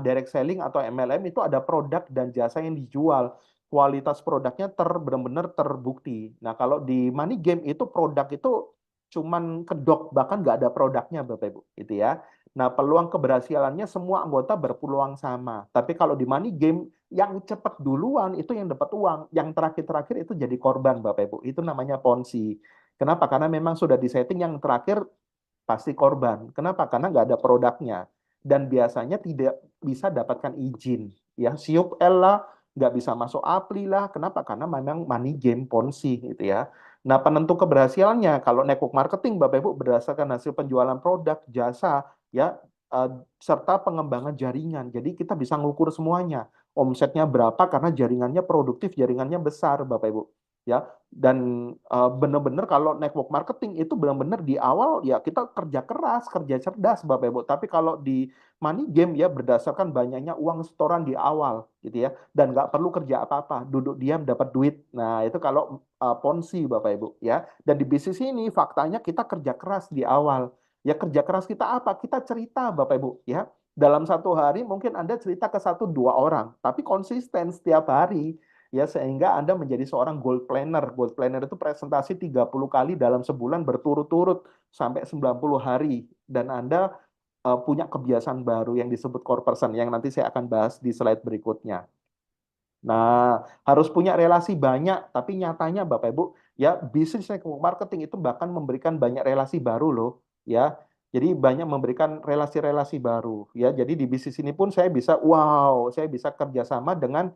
direct selling atau MLM itu ada produk dan jasa yang dijual. Kualitas produknya benar-benar terbukti. Nah, kalau di money game itu produk itu cuman kedok, bahkan nggak ada produknya Bapak Ibu, gitu ya. Nah, peluang keberhasilannya semua anggota berpeluang sama. Tapi kalau di money game, yang cepat duluan itu yang dapat uang. Yang terakhir-terakhir itu jadi korban Bapak Ibu. Itu namanya Ponzi. Kenapa? Karena memang sudah disetting yang terakhir pasti korban. Kenapa? Karena nggak ada produknya. Dan biasanya tidak bisa dapatkan izin. Ya, siup Ella nggak bisa masuk Apli lah. Kenapa? Karena memang money game Ponzi gitu ya. Nah, penentu keberhasilannya kalau network marketing Bapak Ibu berdasarkan hasil penjualan produk, jasa, ya, eh, serta pengembangan jaringan. Jadi kita bisa ngukur semuanya. Omsetnya berapa karena jaringannya produktif, jaringannya besar Bapak Ibu. Ya, dan benar-benar kalau network marketing itu benar-benar di awal ya kita kerja keras, kerja cerdas Bapak Ibu. Tapi kalau di money game ya berdasarkan banyaknya uang setoran di awal gitu ya, dan nggak perlu kerja apa-apa, duduk diam dapat duit. Nah itu kalau Ponzi Bapak Ibu ya. Dan di bisnis ini faktanya kita kerja keras di awal. Ya kerja keras kita apa? Kita cerita Bapak Ibu ya. Dalam satu hari mungkin Anda cerita ke 1-2 orang, tapi konsisten setiap hari ya sehingga Anda menjadi seorang gold planner. Gold planner itu presentasi 30 kali dalam sebulan berturut-turut sampai 90 hari dan Anda punya kebiasaan baru yang disebut core person yang nanti saya akan bahas di slide berikutnya. Nah, harus punya relasi banyak, tapi nyatanya Bapak Ibu, ya bisnis network marketing itu bahkan memberikan banyak relasi baru loh, ya. Jadi banyak memberikan relasi-relasi baru, ya. Jadi di bisnis ini pun saya bisa, wow, saya bisa kerjasama dengan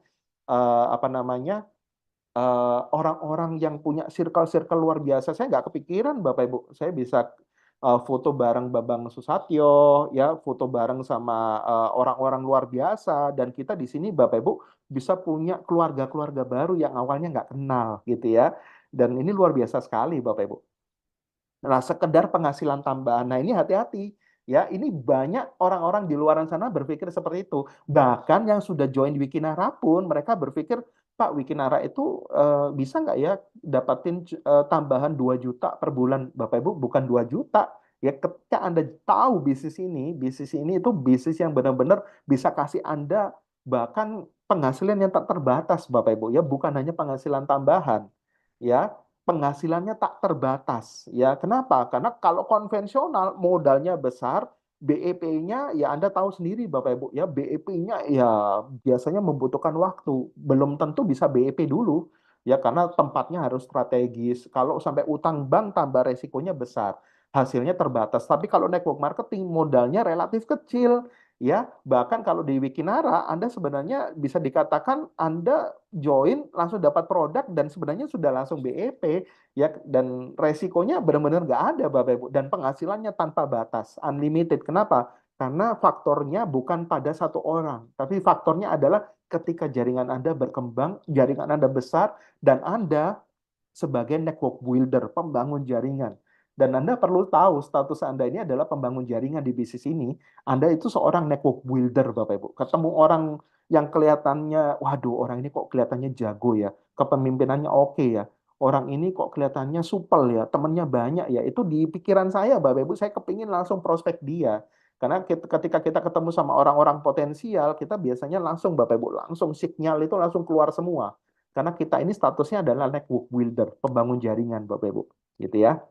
apa namanya orang-orang yang punya circle-circle luar biasa. Saya nggak kepikiran Bapak Ibu, saya bisa foto bareng Bambang Susatyo, ya foto bareng sama orang-orang luar biasa, dan kita di sini Bapak Ibu bisa punya keluarga-keluarga baru yang awalnya nggak kenal gitu ya. Dan ini luar biasa sekali Bapak Ibu. Nah, sekedar penghasilan tambahan. Nah, ini hati-hati. Ya, ini banyak orang-orang di luar sana berpikir seperti itu. Bahkan yang sudah join Wikinara pun mereka berpikir, Pak, Wikinara itu bisa nggak ya dapatin tambahan 2 juta per bulan? Bapak Ibu, bukan 2 juta. Ya, ketika Anda tahu bisnis ini itu bisnis yang benar-benar bisa kasih Anda bahkan penghasilan yang tak terbatas, Bapak Ibu. Ya, bukan hanya penghasilan tambahan. Ya, penghasilannya tak terbatas. Ya, kenapa? Karena kalau konvensional modalnya besar, BEP-nya ya Anda tahu sendiri Bapak Ibu ya, BEP-nya ya biasanya membutuhkan waktu. Belum tentu bisa BEP dulu ya karena tempatnya harus strategis. Kalau sampai utang bank tambah resikonya besar. Hasilnya terbatas. Tapi kalau network marketing modalnya relatif kecil ya. Bahkan kalau di Wikinara Anda sebenarnya bisa dikatakan Anda join langsung dapat produk dan sebenarnya sudah langsung BEP ya, dan resikonya benar-benar nggak ada Bapak Ibu, dan penghasilannya tanpa batas unlimited. Kenapa? Karena faktornya bukan pada satu orang, tapi faktornya adalah ketika jaringan Anda berkembang, jaringan Anda besar, dan Anda sebagai network builder, pembangun jaringan. Dan Anda perlu tahu status Anda ini adalah pembangun jaringan di bisnis ini. Anda itu seorang network builder, Bapak Ibu. Ketemu orang yang kelihatannya, waduh, orang ini kok kelihatannya jago ya, kepemimpinannya oke ya. Orang ini kok kelihatannya supel ya, temennya banyak ya. Itu di pikiran saya, Bapak Ibu, saya kepingin langsung prospek dia. Karena ketika kita ketemu sama orang-orang potensial, kita biasanya langsung, Bapak Ibu, langsung sinyal itu langsung keluar semua. Karena kita ini statusnya adalah network builder, pembangun jaringan, Bapak Ibu. Gitu ya.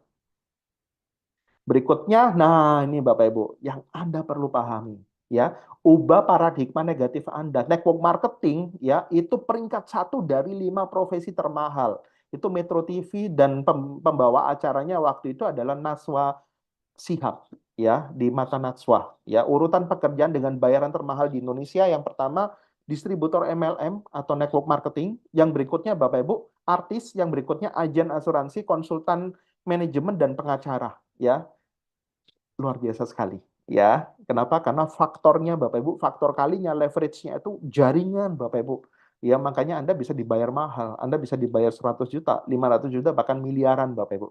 Berikutnya, nah ini Bapak Ibu, yang Anda perlu pahami. Ya, ubah paradigma negatif Anda. Network marketing ya itu peringkat 1 dari 5 profesi termahal. Itu Metro TV dan pembawa acaranya waktu itu adalah Naswa Shihab ya di mata Najwa. Ya, urutan pekerjaan dengan bayaran termahal di Indonesia yang pertama distributor MLM atau network marketing, yang berikutnya Bapak Ibu artis, yang berikutnya agen asuransi, konsultan manajemen dan pengacara ya. Luar biasa sekali ya. Kenapa? Karena faktornya Bapak Ibu, faktor kalinya leverage-nya itu jaringan Bapak Ibu. Ya, makanya Anda bisa dibayar mahal. Anda bisa dibayar 100 juta, 500 juta, bahkan miliaran Bapak Ibu.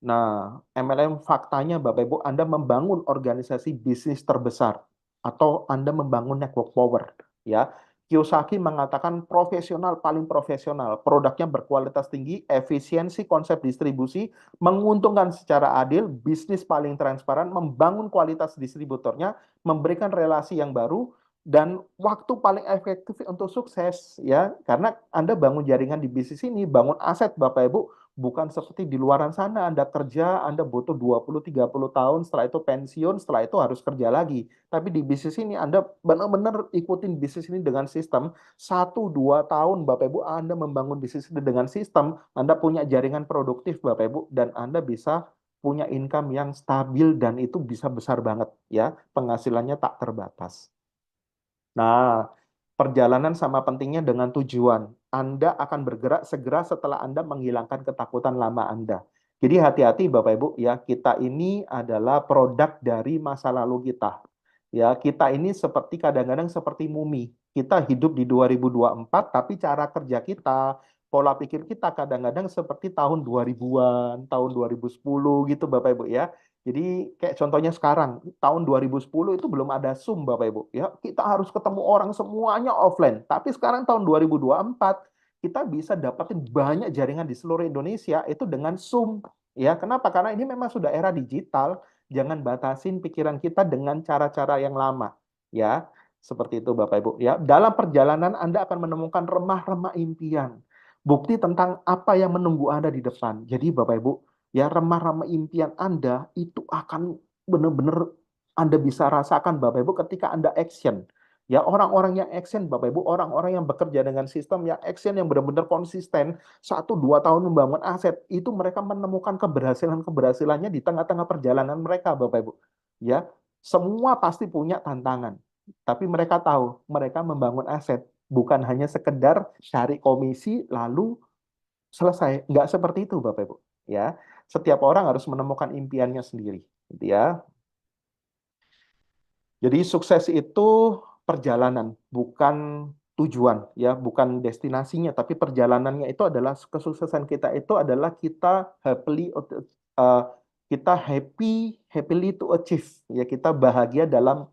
Nah, MLM faktanya Bapak Ibu, Anda membangun organisasi bisnis terbesar atau Anda membangun network power, ya. Kiyosaki mengatakan profesional paling profesional, produknya berkualitas tinggi, efisiensi konsep distribusi, menguntungkan secara adil, bisnis paling transparan, membangun kualitas distributornya, memberikan relasi yang baru, dan waktu paling efektif untuk sukses, ya. Karena Anda bangun jaringan di bisnis ini, bangun aset Bapak Ibu, bukan seperti di luaran sana, Anda kerja, Anda butuh 20-30 tahun, setelah itu pensiun, setelah itu harus kerja lagi. Tapi di bisnis ini Anda benar-benar ikutin bisnis ini dengan sistem, 1-2 tahun Bapak Ibu Anda membangun bisnis ini dengan sistem, Anda punya jaringan produktif Bapak Ibu, dan Anda bisa punya income yang stabil dan itu bisa besar banget ya, penghasilannya tak terbatas. Nah, Perjalanan sama pentingnya dengan tujuan. Anda akan bergerak segera setelah Anda menghilangkan ketakutan lama Anda. Jadi hati-hati Bapak Ibu ya, kita ini adalah produk dari masa lalu kita. Ya, kita ini seperti kadang-kadang seperti mumi. Kita hidup di 2024 tapi cara kerja kita, pola pikir kita kadang-kadang seperti tahun 2000-an, tahun 2010 gitu Bapak Ibu ya. Jadi kayak contohnya sekarang, tahun 2010 itu belum ada Zoom Bapak Ibu. Ya, kita harus ketemu orang semuanya offline. Tapi sekarang tahun 2024 kita bisa dapatin banyak jaringan di seluruh Indonesia itu dengan Zoom. Ya, kenapa? Karena ini memang sudah era digital. Jangan batasin pikiran kita dengan cara-cara yang lama. Ya, seperti itu Bapak Ibu. Ya, dalam perjalanan Anda akan menemukan remah-remah impian. Bukti tentang apa yang menunggu Anda di depan. Jadi Bapak Ibu, ya remah-remah impian Anda itu akan benar-benar Anda bisa rasakan Bapak Ibu ketika Anda action. Ya orang-orang yang action Bapak Ibu, orang-orang yang bekerja dengan sistem yang action yang benar-benar konsisten 1-2 tahun membangun aset, itu mereka menemukan keberhasilannya di tengah-tengah perjalanan mereka Bapak Ibu. Ya, semua pasti punya tantangan. Tapi mereka tahu mereka membangun aset bukan hanya sekedar cari komisi lalu selesai. Nggak seperti itu Bapak Ibu. Ya, setiap orang harus menemukan impiannya sendiri, gitu ya. Jadi sukses itu perjalanan, bukan tujuan, ya, bukan destinasinya, tapi perjalanannya itu adalah kesuksesan kita itu adalah kita happily to achieve, ya kita bahagia dalam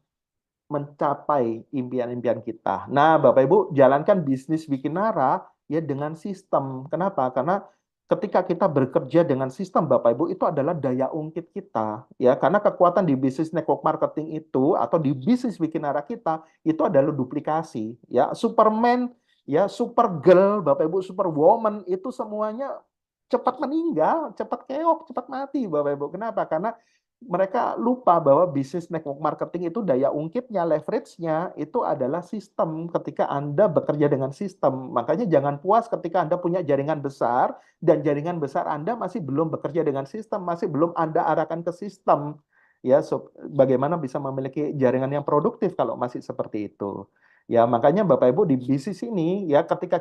mencapai impian-impian kita. Nah, Bapak Ibu, jalankan bisnis Wikinara ya dengan sistem. Kenapa? Karena ketika kita bekerja dengan sistem, Bapak Ibu, itu adalah daya ungkit kita. Ya, karena kekuatan di bisnis network marketing itu atau di bisnis Wikinara kita itu adalah duplikasi. Ya, Superman, ya, Supergirl, Bapak Ibu, Superwoman itu semuanya cepat meninggal, cepat keok, cepat mati, Bapak Ibu. Kenapa? Karena mereka lupa bahwa bisnis network marketing itu daya ungkitnya, leverage-nya itu adalah sistem ketika Anda bekerja dengan sistem. Makanya jangan puas ketika Anda punya jaringan besar dan jaringan besar Anda masih belum bekerja dengan sistem, masih belum Anda arahkan ke sistem. Ya, bagaimana bisa memiliki jaringan yang produktif kalau masih seperti itu. Ya, makanya Bapak Ibu di bisnis ini ya ketika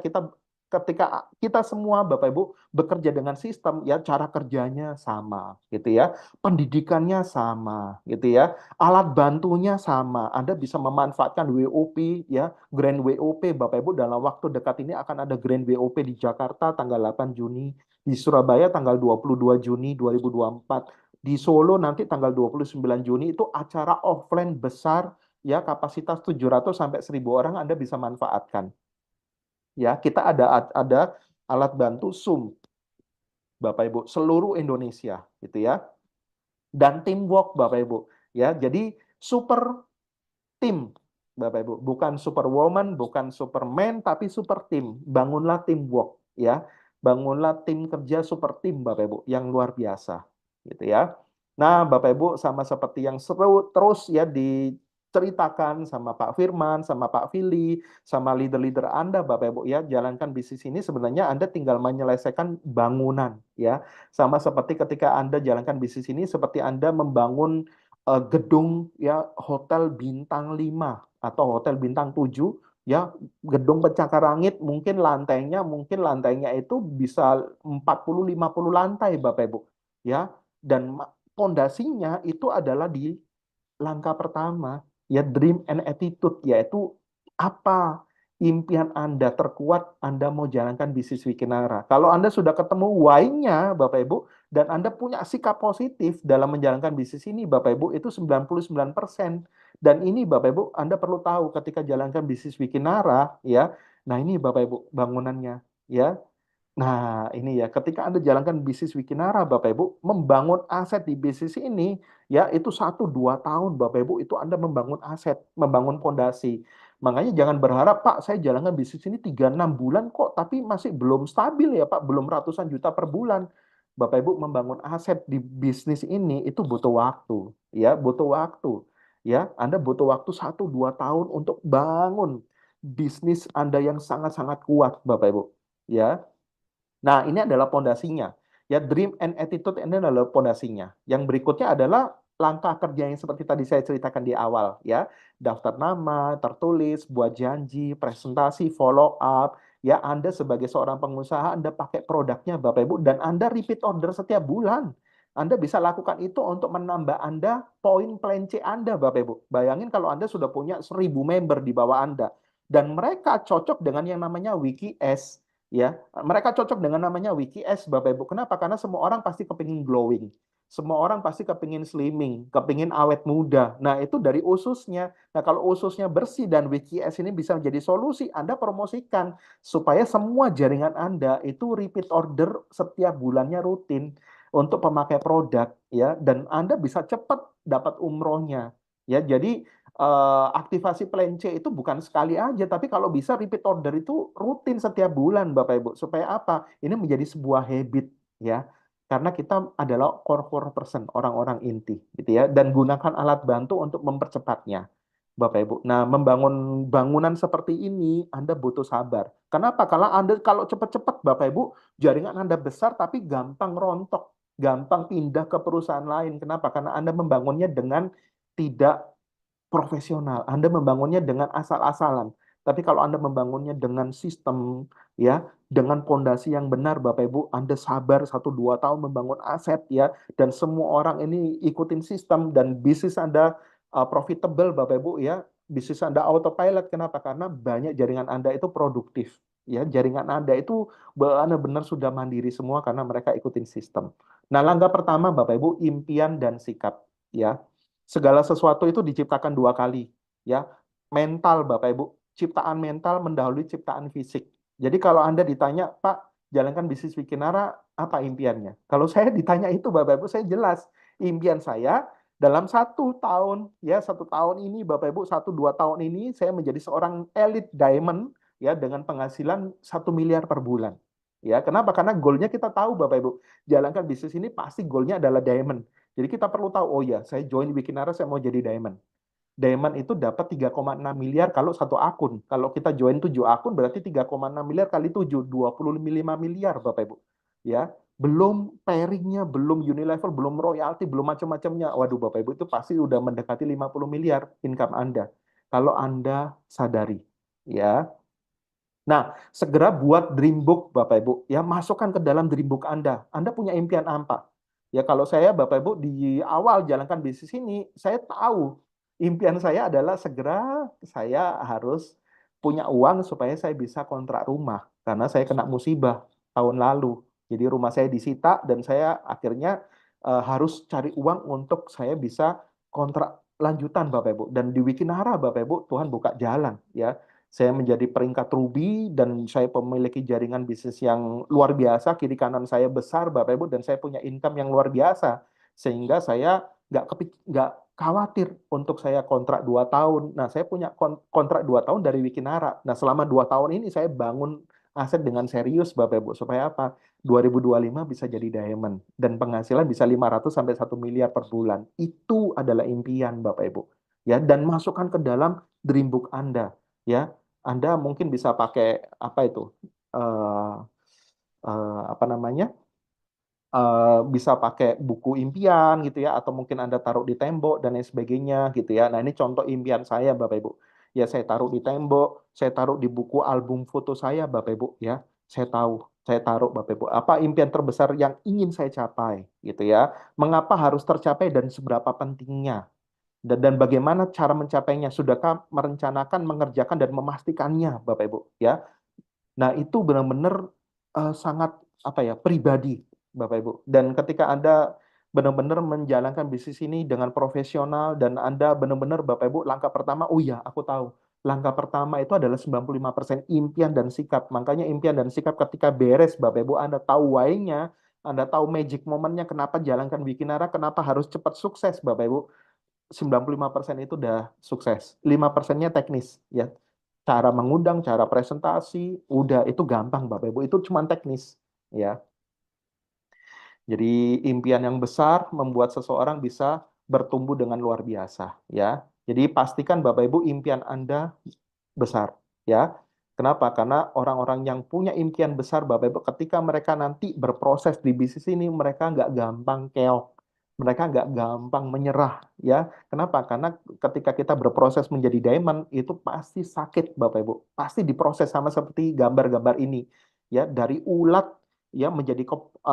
kita semua Bapak Ibu bekerja dengan sistem ya cara kerjanya sama gitu ya, pendidikannya sama gitu ya, alat bantunya sama. Anda bisa memanfaatkan WOP ya, Grand WOP Bapak Ibu dalam waktu dekat ini akan ada Grand WOP di Jakarta tanggal 8 Juni, di Surabaya tanggal 22 Juni 2024, di Solo nanti tanggal 29 Juni itu acara offline besar ya kapasitas 700 sampai 1000 orang Anda bisa manfaatkan. Ya, kita ada alat bantu Zoom, Bapak Ibu, seluruh Indonesia, gitu ya. Dan teamwork, Bapak Ibu, ya. Jadi super tim, Bapak Ibu, bukan superwoman, bukan superman, tapi super tim. Bangunlah teamwork, ya. Bangunlah tim kerja super tim, Bapak Ibu, yang luar biasa, gitu ya. Nah, Bapak Ibu, sama seperti yang seru terus ya diceritakan sama Pak Firman, sama Pak Fili, sama leader-leader Anda, Bapak Ibu ya, jalankan bisnis ini sebenarnya Anda tinggal menyelesaikan bangunan ya. Sama seperti ketika Anda jalankan bisnis ini seperti Anda membangun gedung ya hotel bintang 5 atau hotel bintang 7 ya, gedung pencakar langit mungkin lantainya itu bisa 40-50 lantai Bapak Ibu ya, dan pondasinya itu adalah di langkah pertama ya dream and attitude, yaitu apa impian Anda terkuat Anda mau jalankan bisnis Wikinara. Kalau Anda sudah ketemu why-nya Bapak Ibu dan Anda punya sikap positif dalam menjalankan bisnis ini Bapak Ibu itu 99%. Dan ini Bapak Ibu Anda perlu tahu ketika jalankan bisnis Wikinara ya. Nah, ini Bapak Ibu bangunannya ya. Nah, ini ya, ketika Anda jalankan bisnis Wikinara, Bapak Ibu, membangun aset di bisnis ini, ya, itu 1-2 tahun, Bapak Ibu, itu Anda membangun aset, membangun fondasi. Makanya jangan berharap, Pak, saya jalankan bisnis ini 3-6 bulan kok, tapi masih belum stabil ya, Pak, belum ratusan juta per bulan. Bapak Ibu, membangun aset di bisnis ini, itu butuh waktu, ya, butuh waktu. Ya, Anda butuh waktu 1-2 tahun untuk bangun bisnis Anda yang sangat-sangat kuat, Bapak Ibu. Ya, nah, ini adalah pondasinya. Ya, dream and attitude ini adalah pondasinya. Yang berikutnya adalah langkah kerja yang seperti tadi saya ceritakan di awal ya. Daftar nama, tertulis, buat janji, presentasi, follow up. Ya, Anda sebagai seorang pengusaha, Anda pakai produknya Bapak Ibu, dan Anda repeat order setiap bulan. Anda bisa lakukan itu untuk menambah Anda poin plan C Anda, Bapak Ibu. Bayangin kalau Anda sudah punya 1.000 member di bawah Anda. Dan mereka cocok dengan yang namanya WikiS. Ya, mereka cocok dengan namanya WikiS, Bapak Ibu. Kenapa? Karena semua orang pasti kepingin glowing. Semua orang pasti kepingin slimming, kepingin awet muda. Nah, itu dari ususnya. Nah, kalau ususnya bersih dan WikiS ini bisa menjadi solusi, Anda promosikan supaya semua jaringan Anda itu repeat order setiap bulannya rutin untuk pemakai produk ya, dan Anda bisa cepat dapat umrohnya ya. Jadi aktivasi plan C itu bukan sekali aja, tapi kalau bisa repeat order itu rutin setiap bulan Bapak Ibu. Supaya apa? Ini menjadi sebuah habit ya. Karena kita adalah core person, orang-orang inti gitu ya, dan gunakan alat bantu untuk mempercepatnya. Bapak Ibu. Nah, membangun bangunan seperti ini Anda butuh sabar. Kenapa? Karena Anda kalau cepat-cepat Bapak Ibu, jaringan Anda besar tapi gampang rontok, gampang pindah ke perusahaan lain. Kenapa? Karena Anda membangunnya dengan tidak profesional. Anda membangunnya dengan asal-asalan. Tapi kalau Anda membangunnya dengan sistem, ya, dengan pondasi yang benar, Bapak Ibu, Anda sabar 1-2 tahun membangun aset, ya, dan semua orang ini ikutin sistem dan bisnis Anda profitable, Bapak Ibu, ya, bisnis Anda autopilot. Kenapa? Karena banyak jaringan Anda itu produktif, ya, jaringan Anda itu benar-benar sudah mandiri semua karena mereka ikutin sistem. Nah, langkah pertama, Bapak Ibu, impian dan sikap, ya. Segala sesuatu itu diciptakan 2 kali, ya. Mental, Bapak Ibu, ciptaan mental mendahului ciptaan fisik. Jadi kalau Anda ditanya, Pak, jalankan bisnis Wikinara, apa impiannya? Kalau saya ditanya itu, Bapak Ibu, saya jelas. Impian saya dalam 1 tahun, ya, 1 tahun ini, Bapak Ibu, 1-2 tahun ini, saya menjadi seorang elite diamond, ya, dengan penghasilan 1 miliar per bulan. Ya, kenapa? Karena goalnya kita tahu, Bapak Ibu, jalankan bisnis ini pasti goalnya adalah diamond. Jadi kita perlu tahu, oh ya, saya join Wikinara, saya mau jadi diamond. Diamond itu dapat 3,6 miliar kalau 1 akun. Kalau kita join 7 akun, berarti 3,6 miliar kali 7, 25 miliar, Bapak Ibu. Ya, belum pairingnya, belum Unilevel, belum royalty, belum macam-macamnya. Waduh, Bapak Ibu, itu pasti udah mendekati 50 miliar income Anda. Kalau Anda sadari. Ya. Nah, segera buat dream book, Bapak Ibu. Ya, masukkan ke dalam dream book Anda. Anda punya impian apa? Ya, kalau saya, Bapak Ibu, di awal jalankan bisnis ini, saya tahu impian saya adalah segera saya harus punya uang supaya saya bisa kontrak rumah. Karena saya kena musibah tahun lalu. Jadi rumah saya disita dan saya akhirnya harus cari uang untuk saya bisa kontrak lanjutan, Bapak Ibu. Dan di Wikinara, Bapak Ibu, Tuhan buka jalan. Ya, saya menjadi peringkat ruby dan saya memiliki jaringan bisnis yang luar biasa. Kiri kanan saya besar, Bapak Ibu, dan saya punya income yang luar biasa. Sehingga saya nggak khawatir untuk saya kontrak 2 tahun. Nah, saya punya kontrak 2 tahun dari Wikinara. Nah, selama 2 tahun ini saya bangun aset dengan serius, Bapak Ibu. Supaya apa? 2025 bisa jadi diamond. Dan penghasilan bisa 500 sampai 1 miliar per bulan. Itu adalah impian, Bapak Ibu. Ya, dan masukkan ke dalam dream book Anda. Ya, Anda mungkin bisa pakai apa itu? eh apa namanya? Bisa pakai buku impian gitu ya, atau mungkin Anda taruh di tembok dan lain sebagainya gitu ya. Nah, ini contoh impian saya, Bapak Ibu. Ya, saya taruh di tembok, saya taruh di buku album foto saya, Bapak Ibu ya. Saya taruh, Bapak Ibu, apa impian terbesar yang ingin saya capai gitu ya. Mengapa harus tercapai dan seberapa pentingnya. Dan bagaimana cara mencapainya? Sudahkah merencanakan, mengerjakan dan memastikannya, Bapak Ibu ya. Nah, itu benar-benar sangat apa ya, pribadi, Bapak Ibu. Dan ketika Anda benar-benar menjalankan bisnis ini dengan profesional dan Anda benar-benar, Bapak Ibu, langkah pertama, oh iya, aku tahu. Langkah pertama itu adalah 95% impian dan sikap. Makanya impian dan sikap ketika beres, Bapak Ibu, Anda tahu why-nya, Anda tahu magic momennya, kenapa jalankan Wikinara, kenapa harus cepat sukses, Bapak Ibu. 95% itu udah sukses. 5%-nya teknis, ya. Cara mengundang, cara presentasi, udah itu gampang, Bapak Ibu. Itu cuma teknis, ya. Jadi impian yang besar membuat seseorang bisa bertumbuh dengan luar biasa, ya. Jadi pastikan Bapak Ibu impian Anda besar, ya. Kenapa? Karena orang-orang yang punya impian besar, Bapak Ibu, ketika mereka nanti berproses di bisnis ini, mereka nggak gampang keok. Mereka nggak gampang menyerah, ya. Kenapa? Karena ketika kita berproses menjadi diamond itu pasti sakit, Bapak Ibu. Pasti diproses sama seperti gambar-gambar ini, ya. Dari ulat, ya,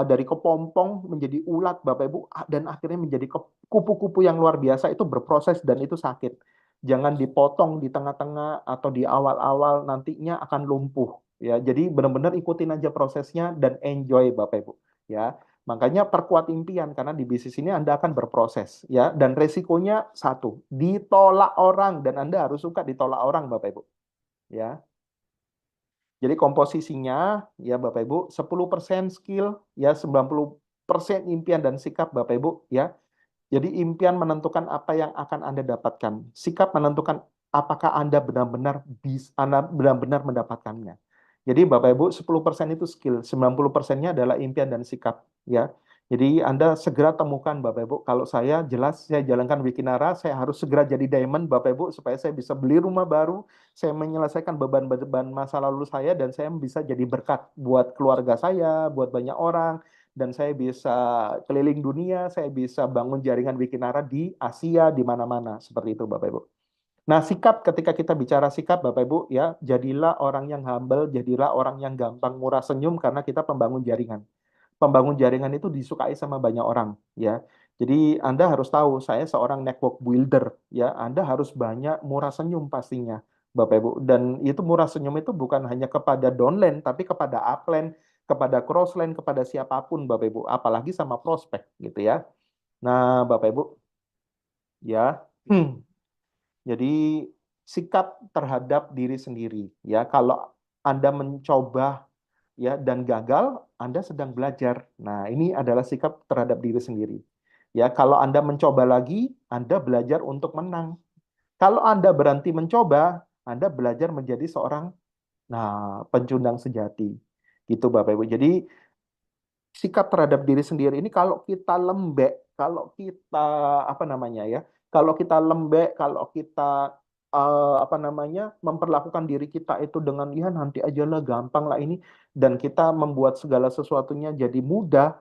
dari kepompong menjadi ulat, Bapak Ibu, dan akhirnya menjadi kupu-kupu yang luar biasa. Itu berproses dan itu sakit. Jangan dipotong di tengah-tengah atau di awal-awal, nantinya akan lumpuh, ya. Jadi benar-benar ikutin aja prosesnya dan enjoy, Bapak Ibu, ya. Makanya perkuat impian karena di bisnis ini Anda akan berproses, ya, dan resikonya satu, ditolak orang, dan Anda harus suka ditolak orang, Bapak Ibu, ya. Jadi komposisinya, ya Bapak Ibu, 10% skill, ya, 90% impian dan sikap, Bapak Ibu, ya. Jadi impian menentukan apa yang akan Anda dapatkan. Sikap menentukan apakah Anda benar-benar mendapatkannya. Jadi Bapak Ibu, 10% itu skill, 90%-nya adalah impian dan sikap, ya. Jadi Anda segera temukan, Bapak Ibu. Kalau saya jelas saya jalankan Wikinara, saya harus segera jadi diamond, Bapak Ibu, supaya saya bisa beli rumah baru, saya menyelesaikan beban-beban masa lalu saya, dan saya bisa jadi berkat buat keluarga saya, buat banyak orang, dan saya bisa keliling dunia, saya bisa bangun jaringan Wikinara di Asia, di mana-mana, seperti itu, Bapak Ibu. Nah, sikap, ketika kita bicara sikap, Bapak Ibu, ya, jadilah orang yang humble, jadilah orang yang gampang murah senyum, karena kita pembangun jaringan. Pembangun jaringan itu disukai sama banyak orang, ya. Jadi Anda harus tahu, saya seorang network builder, ya. Anda harus banyak murah senyum pastinya, Bapak Ibu. Dan itu murah senyum itu bukan hanya kepada downline, tapi kepada upline, kepada crossline, kepada siapapun, Bapak Ibu. Apalagi sama prospek, gitu ya. Nah, Bapak Ibu, ya. Jadi sikap terhadap diri sendiri, ya. Kalau Anda mencoba, ya, dan gagal, Anda sedang belajar. Nah, ini adalah sikap terhadap diri sendiri. Ya, kalau Anda mencoba lagi, Anda belajar untuk menang. Kalau Anda berhenti mencoba, Anda belajar menjadi seorang, pencundang sejati. Gitu, Bapak Ibu. Jadi sikap terhadap diri sendiri ini kalau kita lembek, kalau kita apa namanya ya, kalau kita lembek, kalau kita memperlakukan diri kita itu dengan ya nanti aja lah, gampang lah ini, dan kita membuat segala sesuatunya jadi mudah,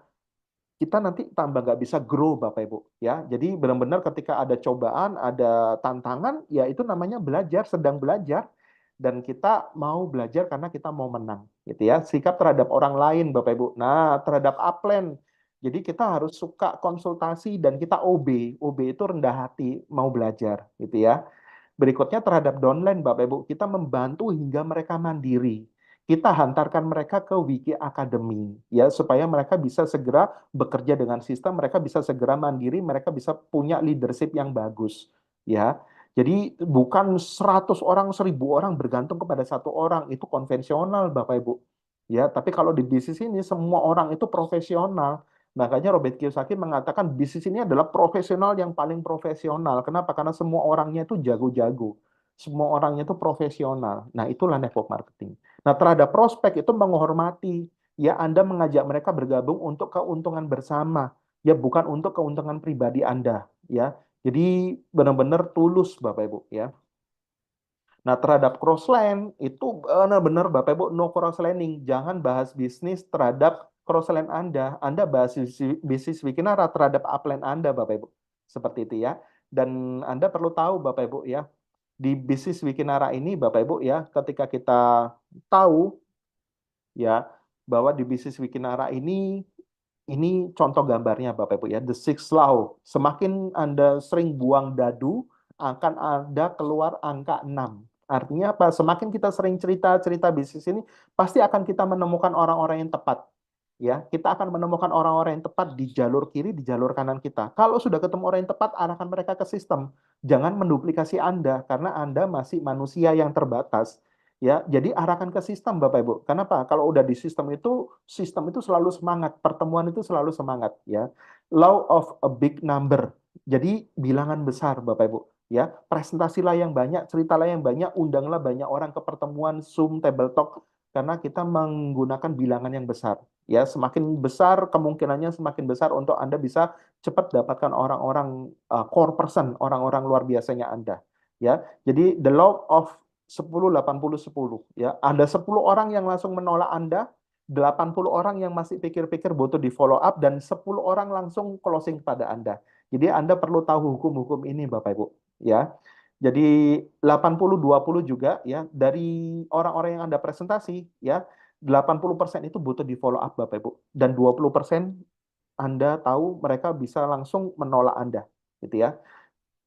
kita nanti tambah nggak bisa grow, Bapak Ibu, ya. Jadi benar-benar ketika ada cobaan, ada tantangan, ya itu namanya belajar, sedang belajar, dan kita mau belajar karena kita mau menang, gitu ya. Sikap terhadap orang lain, Bapak Ibu. Nah, terhadap upline, jadi kita harus suka konsultasi dan kita OB. OB itu rendah hati, mau belajar, gitu ya. Berikutnya terhadap downline, Bapak Ibu, kita membantu hingga mereka mandiri. Kita hantarkan mereka ke Wiki Academy, ya, supaya mereka bisa segera bekerja dengan sistem, mereka bisa segera mandiri, mereka bisa punya leadership yang bagus, ya. Jadi bukan 100 orang, 1000 orang bergantung kepada satu orang, itu konvensional, Bapak Ibu. Ya, tapi kalau di bisnis ini semua orang itu profesional. Makanya Robert Kiyosaki mengatakan bisnis ini adalah profesional yang paling profesional. Kenapa? Karena semua orangnya itu jago-jago. Semua orangnya itu profesional. Nah, itulah network marketing. Nah, terhadap prospek itu menghormati. Ya, Anda mengajak mereka bergabung untuk keuntungan bersama. Ya, bukan untuk keuntungan pribadi Anda. Ya, jadi benar-benar tulus, Bapak Ibu. Ya. Nah, terhadap crossline itu benar-benar Bapak Ibu no crosslining. Jangan bahas bisnis terhadap crossline Anda. Anda bahas bisnis Wikinara terhadap upline Anda, Bapak Ibu. Seperti itu ya. Dan Anda perlu tahu, Bapak Ibu ya, di bisnis Wikinara ini, Bapak Ibu ya, ketika kita tahu ya bahwa di bisnis Wikinara ini contoh gambarnya, Bapak Ibu ya, the sixth law. Semakin Anda sering buang dadu, akan ada keluar angka 6. Artinya apa? Semakin kita sering cerita-cerita bisnis ini, pasti akan kita menemukan orang-orang yang tepat. Ya, kita akan menemukan orang-orang yang tepat di jalur kiri, di jalur kanan kita. Kalau sudah ketemu orang yang tepat, arahkan mereka ke sistem. Jangan menduplikasi Anda, karena Anda masih manusia yang terbatas. Ya, jadi arahkan ke sistem, Bapak Ibu. Kenapa? Kalau udah di sistem itu selalu semangat, pertemuan itu selalu semangat, ya. Law of a big number. Jadi bilangan besar, Bapak Ibu, ya. Presentasilah yang banyak, ceritalah yang banyak, undanglah banyak orang ke pertemuan Zoom, table talk, karena kita menggunakan bilangan yang besar. Ya, semakin besar kemungkinannya semakin besar untuk Anda bisa cepat dapatkan orang-orang core person, orang-orang luar biasanya Anda. Ya, jadi the law of 10, 80, 10. Ya, ada 10 orang yang langsung menolak Anda, 80 orang yang masih pikir-pikir butuh di follow up, dan 10 orang langsung closing pada Anda. Jadi Anda perlu tahu hukum-hukum ini Bapak Ibu, ya. Jadi 80-20 juga ya, dari orang-orang yang Anda presentasi ya, 80% itu butuh di follow up Bapak Ibu, dan 20% Anda tahu mereka bisa langsung menolak Anda, gitu ya.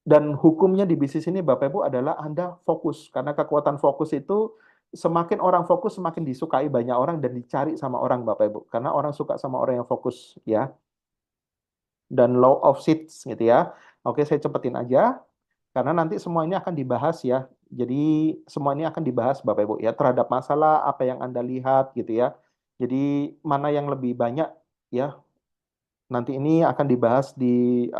Dan hukumnya di bisnis ini Bapak Ibu adalah Anda fokus, karena kekuatan fokus itu semakin orang fokus semakin disukai banyak orang dan dicari sama orang Bapak Ibu, karena orang suka sama orang yang fokus ya. Dan law of seeds gitu ya. Oke, saya cepetin aja karena nanti semua ini akan dibahas ya. Jadi semua ini akan dibahas Bapak Ibu ya, terhadap masalah apa yang Anda lihat gitu ya. Jadi mana yang lebih banyak ya, nanti ini akan dibahas di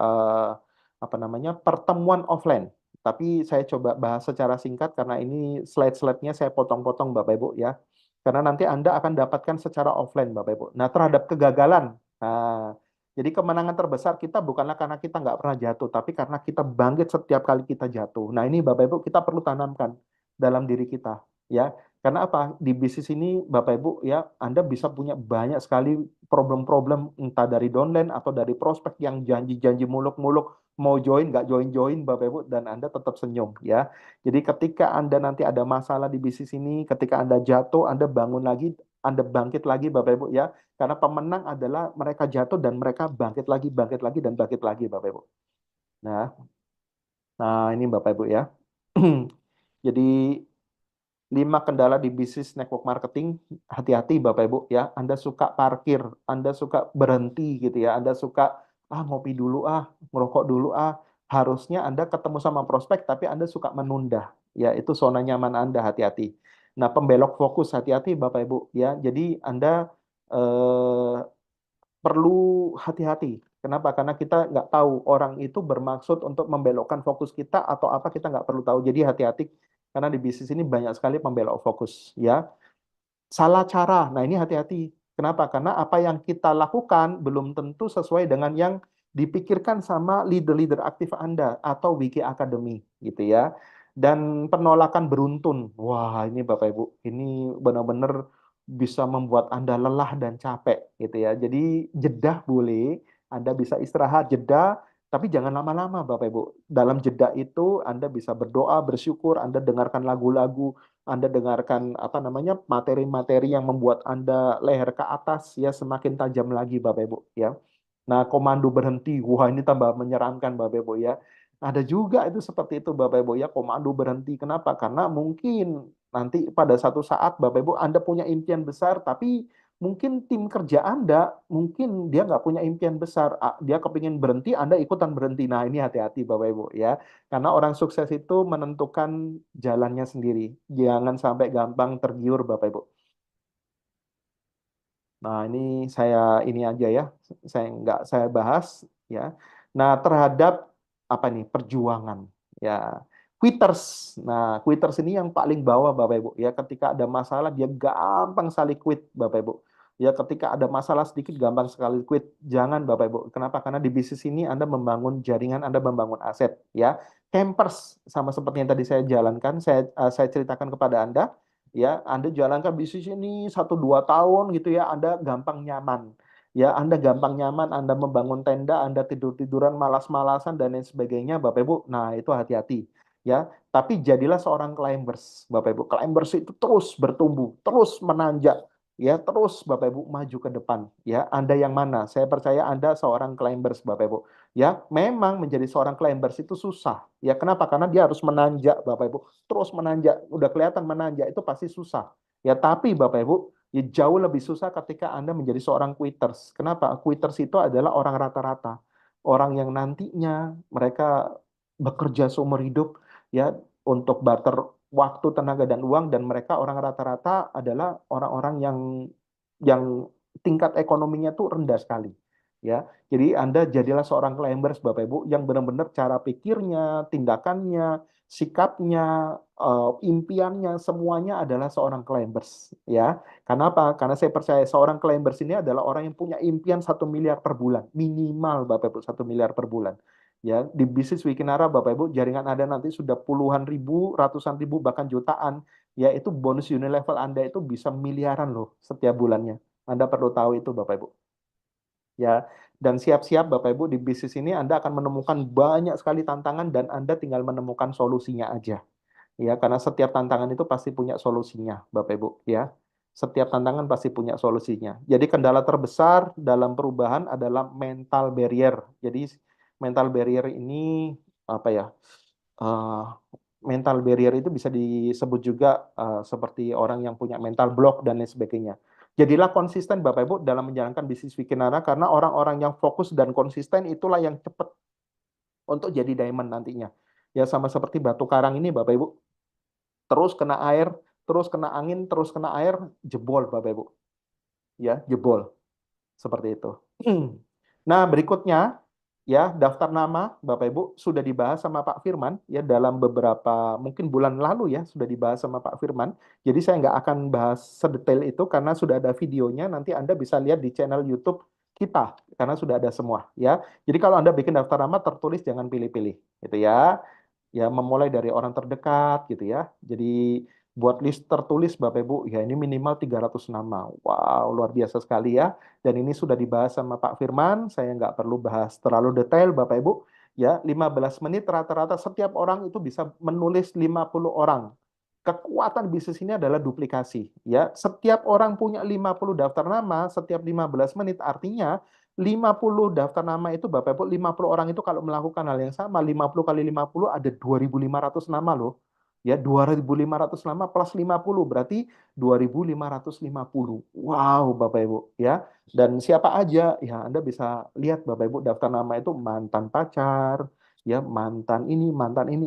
apa namanya, pertemuan offline. Tapi saya coba bahas secara singkat karena ini slide-slide-nya saya potong-potong Bapak Ibu ya. Karena nanti Anda akan dapatkan secara offline Bapak Ibu. Nah, terhadap kegagalan. Nah, jadi kemenangan terbesar kita bukanlah karena kita nggak pernah jatuh, tapi karena kita bangkit setiap kali kita jatuh. Nah, ini Bapak Ibu kita perlu tanamkan dalam diri kita ya. Karena apa? Di bisnis ini Bapak Ibu ya, Anda bisa punya banyak sekali problem-problem entah dari downline atau dari prospek yang janji-janji muluk-muluk mau join nggak join-join Bapak Ibu, dan Anda tetap senyum ya. Jadi ketika Anda nanti ada masalah di bisnis ini, ketika Anda jatuh, Anda bangun lagi, Anda bangkit lagi Bapak Ibu ya. Karena pemenang adalah mereka jatuh dan mereka bangkit lagi, dan bangkit lagi Bapak Ibu. Nah, ini Bapak Ibu ya. Jadi 5 kendala di bisnis network marketing, hati-hati Bapak Ibu ya. Anda suka parkir, Anda suka berhenti gitu ya. Anda suka ngopi dulu ngerokok dulu Harusnya Anda ketemu sama prospek tapi Anda suka menunda. Ya, itu zona nyaman Anda, hati-hati. Nah, pembelok fokus, hati-hati Bapak Ibu ya. Jadi Anda perlu hati-hati. Kenapa? Karena kita nggak tahu orang itu bermaksud untuk membelokkan fokus kita atau apa, kita nggak perlu tahu. Jadi hati-hati karena di bisnis ini banyak sekali pembelok fokus ya. Salah cara. Nah, ini hati-hati. Kenapa? Karena apa yang kita lakukan belum tentu sesuai dengan yang dipikirkan sama leader-leader aktif Anda atau Wiki Academy gitu ya. Dan penolakan beruntun. Wah, ini Bapak Ibu, ini benar-benar bisa membuat Anda lelah dan capek gitu ya. Jadi jeda boleh, Anda bisa istirahat, jeda, tapi jangan lama-lama Bapak Ibu. Dalam jeda itu Anda bisa berdoa, bersyukur, Anda dengarkan lagu-lagu, Anda dengarkan apa namanya, materi-materi yang membuat Anda leher ke atas ya, semakin tajam lagi Bapak Ibu ya. Nah, komando berhenti, wah ini tambah menyeramkan Bapak Ibu ya. Ada juga itu seperti itu Bapak Ibu ya, komando berhenti. Kenapa? Karena mungkin nanti pada satu saat Bapak Ibu Anda punya impian besar, tapi mungkin tim kerja Anda, mungkin dia nggak punya impian besar, dia kepingin berhenti, Anda ikutan berhenti. Nah, ini hati-hati Bapak Ibu ya. Karena orang sukses itu menentukan jalannya sendiri. Jangan sampai gampang tergiur Bapak Ibu. Nah, ini saya ini aja ya. Saya bahas ya. Nah, terhadap apa nih? Perjuangan ya. Quitters. Nah, quitters ini yang paling bawah Bapak Ibu ya. Ketika ada masalah dia gampang sekali quit Bapak Ibu. Ya, ketika ada masalah sedikit gampang sekali quit. Jangan Bapak Ibu. Kenapa? Karena di bisnis ini Anda membangun jaringan, Anda membangun aset ya. Campers sama seperti yang tadi saya jalankan, saya ceritakan kepada Anda ya. Anda jalankan bisnis ini 1-2 tahun gitu ya, Anda gampang nyaman ya, Anda gampang nyaman, Anda membangun tenda, Anda tidur-tiduran, malas-malasan dan lain sebagainya Bapak Ibu. Nah, itu hati-hati ya. Tapi jadilah seorang climbers Bapak Ibu. Climbers itu terus bertumbuh, terus menanjak ya, terus Bapak Ibu maju ke depan ya. Anda yang mana? Saya percaya Anda seorang climbers Bapak Ibu ya. Memang menjadi seorang climbers itu susah ya. Kenapa? Karena dia harus menanjak Bapak Ibu, terus menanjak. Udah kelihatan menanjak itu pasti susah ya. Tapi Bapak Ibu, ya jauh lebih susah ketika Anda menjadi seorang quitters. Kenapa? Quitters itu adalah orang rata-rata, orang yang nantinya mereka bekerja seumur hidup ya, untuk barter waktu, tenaga dan uang, dan mereka orang rata-rata adalah orang-orang yang tingkat ekonominya tuh rendah sekali ya. Jadi Anda jadilah seorang climbers Bapak Ibu yang benar-benar cara pikirnya, tindakannya, sikapnya, impiannya, semuanya adalah seorang climbers ya. Karena apa? Karena saya percaya seorang climbers ini adalah orang yang punya impian 1 miliar per bulan minimal Bapak Ibu, 1 miliar per bulan ya. Di bisnis Wikinara Bapak Ibu, jaringan Anda nanti sudah puluhan ribu, ratusan ribu, bahkan jutaan ya. Itu bonus Unilevel Anda itu bisa miliaran loh setiap bulannya Anda perlu tahu itu Bapak Ibu. Ya, dan siap-siap Bapak Ibu di bisnis ini Anda akan menemukan banyak sekali tantangan dan Anda tinggal menemukan solusinya aja. Ya, karena setiap tantangan itu pasti punya solusinya, Bapak Ibu, ya. Setiap tantangan pasti punya solusinya. Jadi kendala terbesar dalam perubahan adalah mental barrier. Jadi mental barrier ini apa ya? eh, Mental barrier itu bisa disebut juga seperti orang yang punya mental block dan lain sebagainya. Jadilah konsisten Bapak Ibu dalam menjalankan bisnis Wikinara karena orang-orang yang fokus dan konsisten itulah yang cepat untuk jadi diamond nantinya. Ya sama seperti batu karang ini Bapak Ibu. Terus kena air, terus kena angin, terus kena air, jebol Bapak Ibu. Ya, jebol. Seperti itu. Nah, berikutnya ya daftar nama Bapak Ibu sudah dibahas sama Pak Firman ya dalam beberapa mungkin bulan lalu ya sudah dibahas sama Pak Firman. Jadi saya nggak akan bahas sedetail itu karena sudah ada videonya. Nanti Anda bisa lihat di channel YouTube kita karena sudah ada semua ya. Jadi kalau Anda bikin daftar nama tertulis jangan pilih-pilih gitu ya. Ya memulai dari orang terdekat gitu ya. Jadi buat list tertulis Bapak Ibu ya ini minimal 300 nama. Wow, luar biasa sekali ya. Dan ini sudah dibahas sama Pak Firman, saya nggak perlu bahas terlalu detail Bapak Ibu. Ya, 15 menit rata-rata setiap orang itu bisa menulis 50 orang. Kekuatan bisnis ini adalah duplikasi. Ya, setiap orang punya 50 daftar nama setiap 15 menit artinya 50 daftar nama itu Bapak Ibu 50 orang itu kalau melakukan hal yang sama 50 kali 50 ada 2.500 nama loh. Ya, 2.500 nama plus 50 berarti 2.550. Wow, Bapak Ibu, ya. Dan siapa aja, ya Anda bisa lihat Bapak Ibu daftar nama itu mantan pacar, ya mantan ini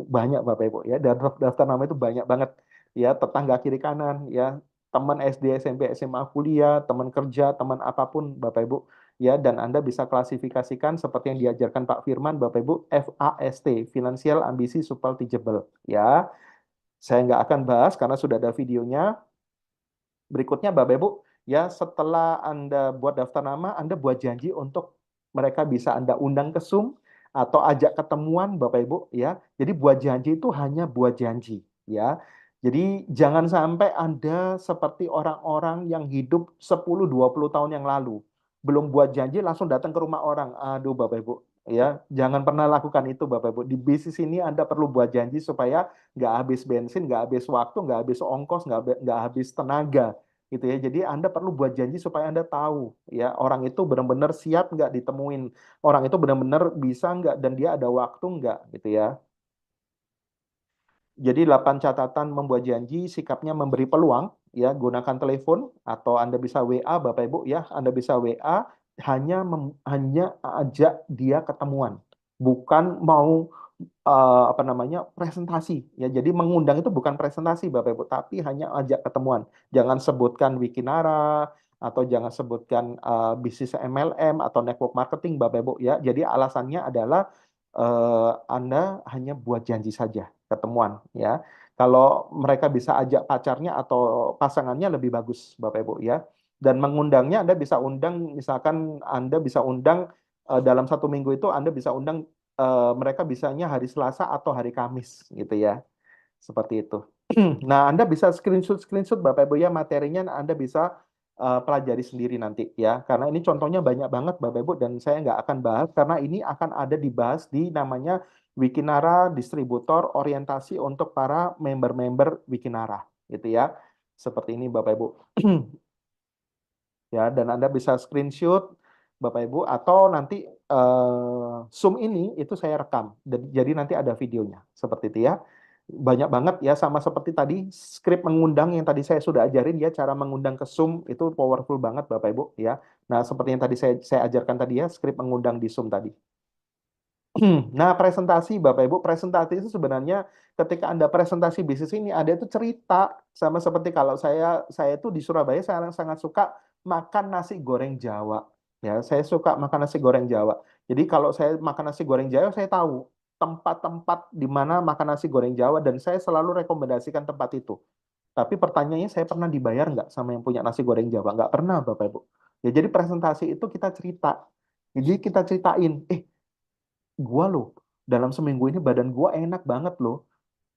banyak Bapak Ibu, ya. Dan daftar nama itu banyak banget, ya tetangga kiri kanan, ya teman SD, SMP, SMA, kuliah, teman kerja, teman apapun Bapak Ibu, ya. Dan Anda bisa klasifikasikan seperti yang diajarkan Pak Firman, Bapak Ibu, FAST, Financial Ambisi Supportable, ya. Saya nggak akan bahas karena sudah ada videonya. Berikutnya Bapak Ibu, ya setelah Anda buat daftar nama, Anda buat janji untuk mereka bisa Anda undang ke Zoom atau ajak ketemuan Bapak Ibu ya. Jadi buat janji itu hanya buat janji ya. Jadi jangan sampai Anda seperti orang-orang yang hidup 10-20 tahun yang lalu. Belum buat janji langsung datang ke rumah orang. Aduh Bapak Ibu, ya jangan pernah lakukan itu Bapak Ibu. Di bisnis ini Anda perlu buat janji supaya nggak habis bensin, nggak habis waktu, nggak habis ongkos, nggak habis tenaga gitu ya. Jadi Anda perlu buat janji supaya Anda tahu ya orang itu benar-benar siap nggak ditemuin, orang itu benar-benar bisa nggak dan dia ada waktu nggak gitu ya. Jadi 8 catatan membuat janji, sikapnya memberi peluang, ya gunakan telepon atau Anda bisa WA Bapak Ibu ya, Anda bisa WA hanya ajak dia ketemuan, bukan mau apa namanya presentasi ya. Jadi mengundang itu bukan presentasi Bapak Ibu, tapi hanya ajak ketemuan. Jangan sebutkan Wikinara atau jangan sebutkan bisnis MLM atau network marketing Bapak Ibu ya. Jadi alasannya adalah Anda hanya buat janji saja ketemuan ya. Kalau mereka bisa ajak pacarnya atau pasangannya lebih bagus Bapak Ibu ya. Dan mengundangnya Anda bisa undang misalkan Anda bisa undang dalam 1 minggu itu Anda bisa undang mereka bisanya hari Selasa atau hari Kamis gitu ya. Seperti itu. Nah, Anda bisa screenshot Bapak Ibu ya materinya Anda bisa pelajari sendiri nanti ya. Karena ini contohnya banyak banget Bapak Ibu dan saya nggak akan bahas karena ini akan ada dibahas di namanya Wikinara Distributor Orientasi untuk para member-member Wikinara gitu ya. Seperti ini Bapak Ibu. Ya, dan Anda bisa screenshot Bapak Ibu atau nanti Zoom ini itu saya rekam. Jadi nanti ada videonya seperti itu ya. Banyak banget ya sama seperti tadi skrip mengundang yang tadi saya sudah ajarin ya cara mengundang ke Zoom itu powerful banget Bapak Ibu ya. Nah, seperti yang tadi saya ajarkan tadi ya skrip mengundang di Zoom tadi. Nah, presentasi Bapak Ibu, presentasi itu sebenarnya ketika Anda presentasi bisnis ini ada itu cerita sama seperti kalau saya itu di Surabaya saya sangat suka makan nasi goreng Jawa. Ya, saya suka makan nasi goreng Jawa. Jadi kalau saya makan nasi goreng Jawa saya tahu tempat-tempat di mana makan nasi goreng Jawa dan saya selalu rekomendasikan tempat itu. Tapi pertanyaannya saya pernah dibayar nggak sama yang punya nasi goreng Jawa? Nggak pernah Bapak Ibu. Ya, jadi presentasi itu kita cerita. Jadi kita ceritain, gua loh dalam seminggu ini badan gua enak banget loh.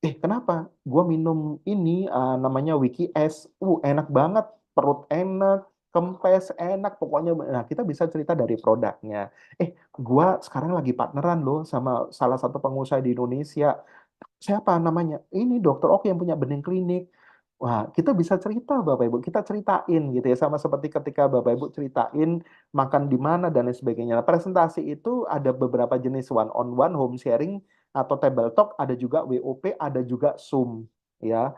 Kenapa? Gua minum ini namanya Wiki Es. Enak banget, perut enak, kempes, enak pokoknya. Nah, kita bisa cerita dari produknya. Gua sekarang lagi partneran loh sama salah satu pengusaha di Indonesia. Siapa namanya? Ini Dokter Oki yang punya Bening Klinik. Wah, kita bisa cerita Bapak Ibu, kita ceritain gitu ya, sama seperti ketika Bapak Ibu ceritain makan di mana dan lain sebagainya. Nah, presentasi itu ada beberapa jenis, one on one, home sharing atau table talk, ada juga WOP, ada juga Zoom ya.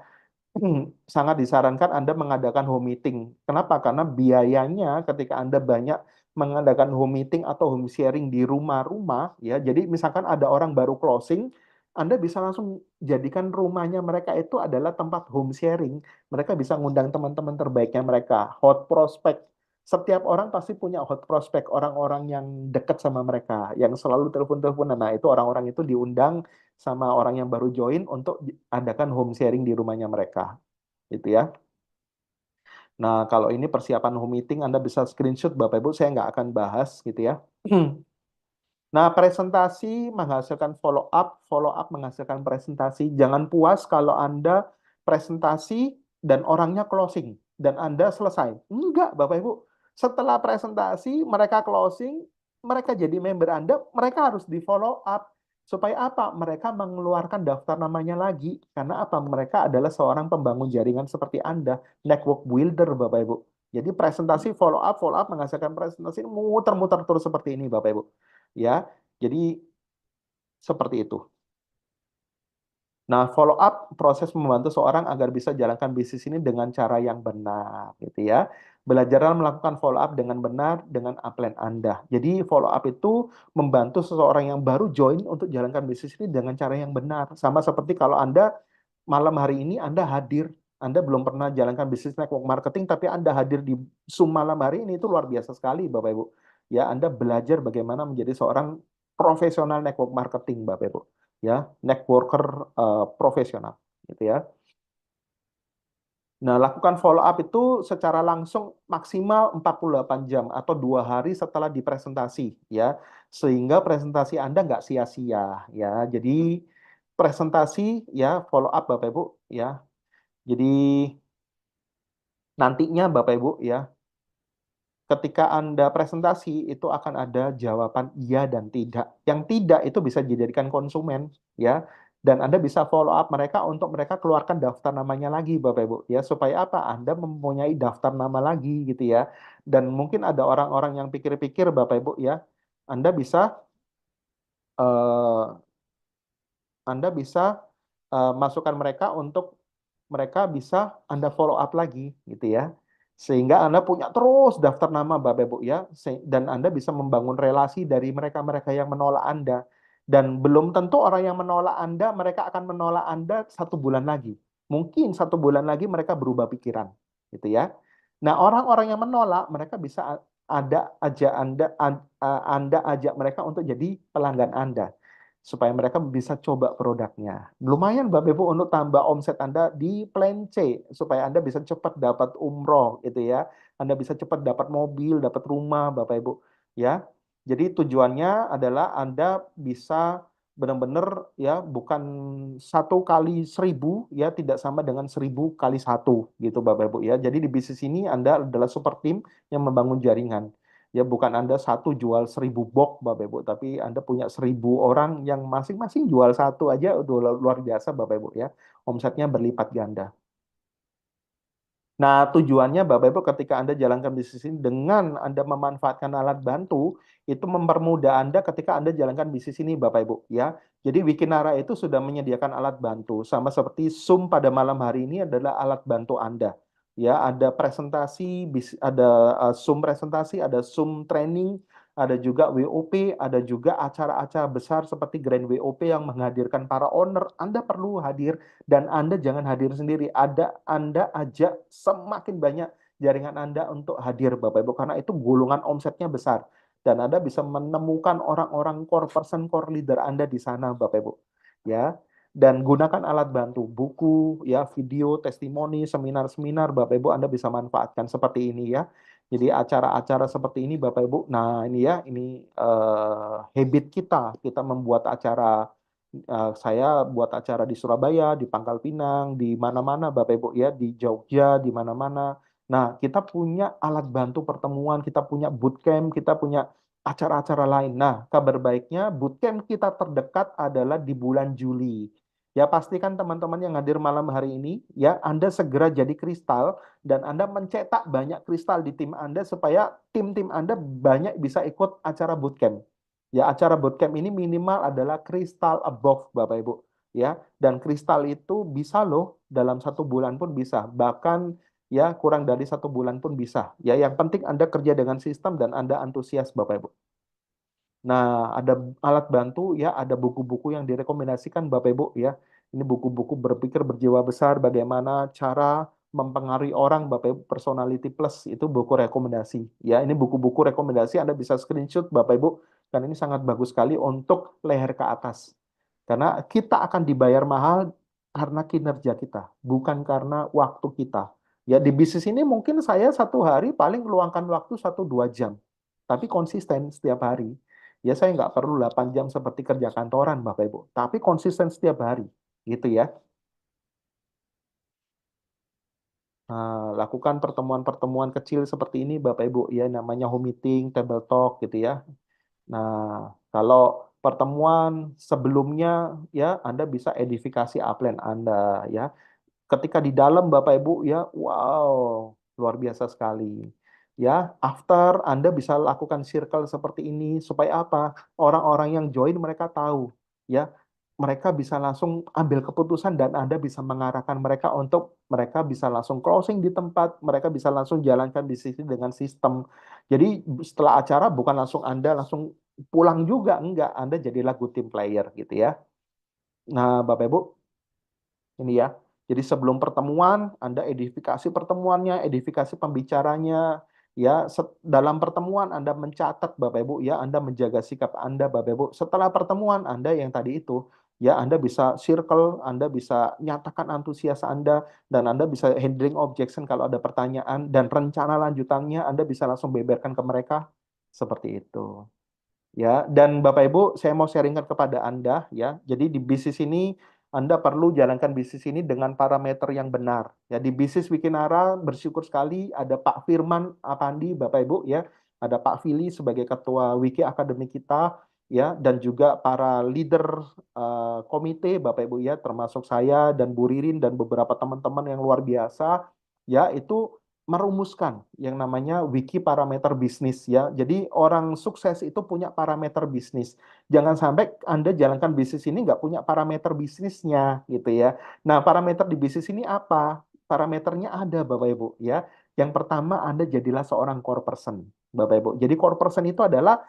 Sangat disarankan Anda mengadakan home meeting. Kenapa? Karena biayanya ketika Anda banyak mengadakan home meeting atau home sharing di rumah-rumah ya. Jadi misalkan ada orang baru closing, Anda bisa langsung jadikan rumahnya mereka itu adalah tempat home sharing. Mereka bisa ngundang teman-teman terbaiknya mereka, hot prospect. Setiap orang pasti punya hot prospect, orang-orang yang dekat sama mereka, yang selalu telepon-teleponan. Nah, itu orang-orang itu diundang sama orang yang baru join untuk adakan home sharing di rumahnya mereka, gitu ya. Nah, kalau ini persiapan home meeting, Anda bisa screenshot, Bapak Ibu, saya nggak akan bahas, gitu ya. Nah, presentasi menghasilkan follow up menghasilkan presentasi. Jangan puas kalau Anda presentasi dan orangnya closing, dan Anda selesai. Enggak, Bapak Ibu. Setelah presentasi, mereka closing, mereka jadi member Anda, mereka harus di follow up. Supaya apa? Mereka mengeluarkan daftar namanya lagi. Karena apa? Mereka adalah seorang pembangun jaringan seperti Anda. Network builder, Bapak Ibu. Jadi presentasi follow up menghasilkan presentasi, muter-muter terus seperti ini, Bapak Ibu. Ya, jadi seperti itu. Nah, follow up proses membantu seorang agar bisa jalankan bisnis ini dengan cara yang benar, gitu ya. Belajarlah melakukan follow up dengan benar dengan upline Anda. Jadi follow up itu membantu seseorang yang baru join untuk jalankan bisnis ini dengan cara yang benar. Sama seperti kalau Anda malam hari ini Anda hadir, Anda belum pernah jalankan bisnis network marketing, tapi Anda hadir di Zoom malam hari ini, itu luar biasa sekali, Bapak Ibu. Ya, Anda belajar bagaimana menjadi seorang profesional network marketing, Bapak Ibu. Ya, networker profesional, gitu ya. Nah, lakukan follow up itu secara langsung maksimal 48 jam atau 2 hari setelah dipresentasi, ya, sehingga presentasi Anda nggak sia-sia, ya. Jadi presentasi, ya, follow up Bapak Ibu, ya. Jadi nantinya Bapak Ibu, ya, ketika Anda presentasi itu akan ada jawaban iya dan tidak. Yang tidak itu bisa dijadikan konsumen, ya. Dan Anda bisa follow up mereka untuk mereka keluarkan daftar namanya lagi, Bapak Ibu, ya, supaya apa? Anda mempunyai daftar nama lagi, gitu ya. Dan mungkin ada orang-orang yang pikir-pikir, Bapak Ibu, ya, Anda bisa eh, Anda bisa masukkan mereka untuk mereka bisa Anda follow up lagi, gitu ya. Sehingga Anda punya terus daftar nama, Bapak Ibu, ya. Dan Anda bisa membangun relasi dari mereka-mereka yang menolak Anda. Dan belum tentu orang yang menolak Anda, mereka akan menolak Anda 1 bulan lagi. Mungkin 1 bulan lagi mereka berubah pikiran, gitu ya. Nah, orang-orang yang menolak, mereka bisa Anda ajak mereka untuk jadi pelanggan Anda, supaya mereka bisa coba produknya. Lumayan Bapak Ibu untuk tambah omset Anda di plan C, supaya Anda bisa cepat dapat umroh, gitu ya. Anda bisa cepat dapat mobil, dapat rumah, Bapak Ibu, ya. Jadi tujuannya adalah Anda bisa benar-benar, ya, bukan 1 kali 1000, ya, tidak sama dengan 1000 kali 1, gitu Bapak Ibu, ya. Jadi di bisnis ini Anda adalah super team yang membangun jaringan. Ya, bukan Anda satu jual 1000 box, Bapak Ibu, tapi Anda punya 1000 orang yang masing-masing jual satu aja udah luar biasa, Bapak Ibu, ya. Omsetnya berlipat ganda. Nah, tujuannya Bapak Ibu ketika Anda jalankan bisnis ini dengan Anda memanfaatkan alat bantu, itu mempermudah Anda ketika Anda jalankan bisnis ini, Bapak Ibu, ya. Jadi Wikinara itu sudah menyediakan alat bantu, sama seperti Zoom pada malam hari ini adalah alat bantu Anda. Ya, ada presentasi, ada Zoom presentasi, ada Zoom training, ada juga WOP, ada juga acara-acara besar seperti Grand WOP yang menghadirkan para owner. Anda perlu hadir. Dan Anda jangan hadir sendiri. Anda ajak semakin banyak jaringan Anda untuk hadir, Bapak Ibu, karena itu gulungan omsetnya besar. Dan Anda bisa menemukan orang-orang core person, core leader Anda di sana, Bapak Ibu. Ya. Dan gunakan alat bantu, buku, ya, video, testimoni, seminar-seminar, Bapak Ibu, Anda bisa manfaatkan seperti ini, ya. Jadi acara-acara seperti ini, Bapak Ibu. Nah, ini ya, ini habit kita membuat acara. Saya buat acara di Surabaya, di Pangkal Pinang, di mana-mana Bapak Ibu, ya, di Jogja, di mana-mana. Nah, kita punya alat bantu pertemuan, kita punya bootcamp, kita punya acara-acara lain. Nah, kabar baiknya bootcamp kita terdekat adalah di bulan Juli. Ya, pastikan teman-teman yang hadir malam hari ini, ya, Anda segera jadi kristal dan Anda mencetak banyak kristal di tim Anda supaya tim-tim Anda banyak bisa ikut acara bootcamp. Ya, acara bootcamp ini minimal adalah kristal above, Bapak Ibu. Ya, dan kristal itu bisa loh dalam 1 bulan pun bisa. Bahkan ya kurang dari 1 bulan pun bisa. Ya, yang penting Anda kerja dengan sistem dan Anda antusias, Bapak Ibu. Nah, ada alat bantu ya, ada buku-buku yang direkomendasikan Bapak Ibu ya. Ini buku-buku berpikir berjiwa besar, bagaimana cara mempengaruhi orang, Bapak Ibu, Personality Plus itu buku rekomendasi. Ya, ini buku-buku rekomendasi Anda bisa screenshot Bapak Ibu, dan ini sangat bagus sekali untuk leher ke atas. Karena kita akan dibayar mahal karena kinerja kita, bukan karena waktu kita. Ya, di bisnis ini mungkin saya 1 hari paling meluangkan waktu 1-2 jam, tapi konsisten setiap hari. Ya, saya nggak perlu 8 jam seperti kerja kantoran, Bapak Ibu. Tapi konsisten setiap hari, gitu ya. Nah, lakukan pertemuan-pertemuan kecil seperti ini, Bapak Ibu. Ya, namanya home meeting, table talk, gitu ya. Nah, kalau pertemuan sebelumnya, ya, Anda bisa edifikasi upline Anda, ya. Ketika di dalam Bapak Ibu ya, wow, luar biasa sekali. Ya, after Anda bisa lakukan circle seperti ini supaya apa? Orang-orang yang join mereka tahu, ya. Mereka bisa langsung ambil keputusan dan Anda bisa mengarahkan mereka untuk mereka bisa langsung closing di tempat, mereka bisa langsung jalankan bisnis dengan sistem. Jadi setelah acara bukan langsung Anda langsung pulang juga, enggak, Anda jadilah good team player gitu ya. Nah, Bapak Ibu, ini ya. Jadi sebelum pertemuan, Anda edifikasi pertemuannya, edifikasi pembicaranya, ya. Dalam pertemuan Anda mencatat, Bapak Ibu, ya, Anda menjaga sikap Anda, Bapak Ibu. Setelah pertemuan Anda yang tadi itu, ya, Anda bisa circle, Anda bisa nyatakan antusias Anda, dan Anda bisa handling objection kalau ada pertanyaan, dan rencana lanjutannya Anda bisa langsung beberkan ke mereka, seperti itu. Ya, dan Bapak Ibu, saya mau sharingkan kepada Anda ya. Jadi di bisnis ini Anda perlu jalankan bisnis ini dengan parameter yang benar. Ya, di bisnis Wikinara bersyukur sekali ada Pak Firman Apandi, Bapak Ibu ya. Ada Pak Fili sebagai ketua Wiki Academy kita ya, dan juga para leader komite Bapak Ibu ya, termasuk saya dan Bu Ririn dan beberapa teman-teman yang luar biasa ya, itu merumuskan yang namanya wiki parameter bisnis ya. Jadi orang sukses itu punya parameter bisnis. Jangan sampai Anda jalankan bisnis ini nggak punya parameter bisnisnya gitu ya. Nah, parameter di bisnis ini apa? Parameternya ada Bapak Ibu ya. Yang pertama Anda jadilah seorang core person, Bapak Ibu. Jadi core person itu adalah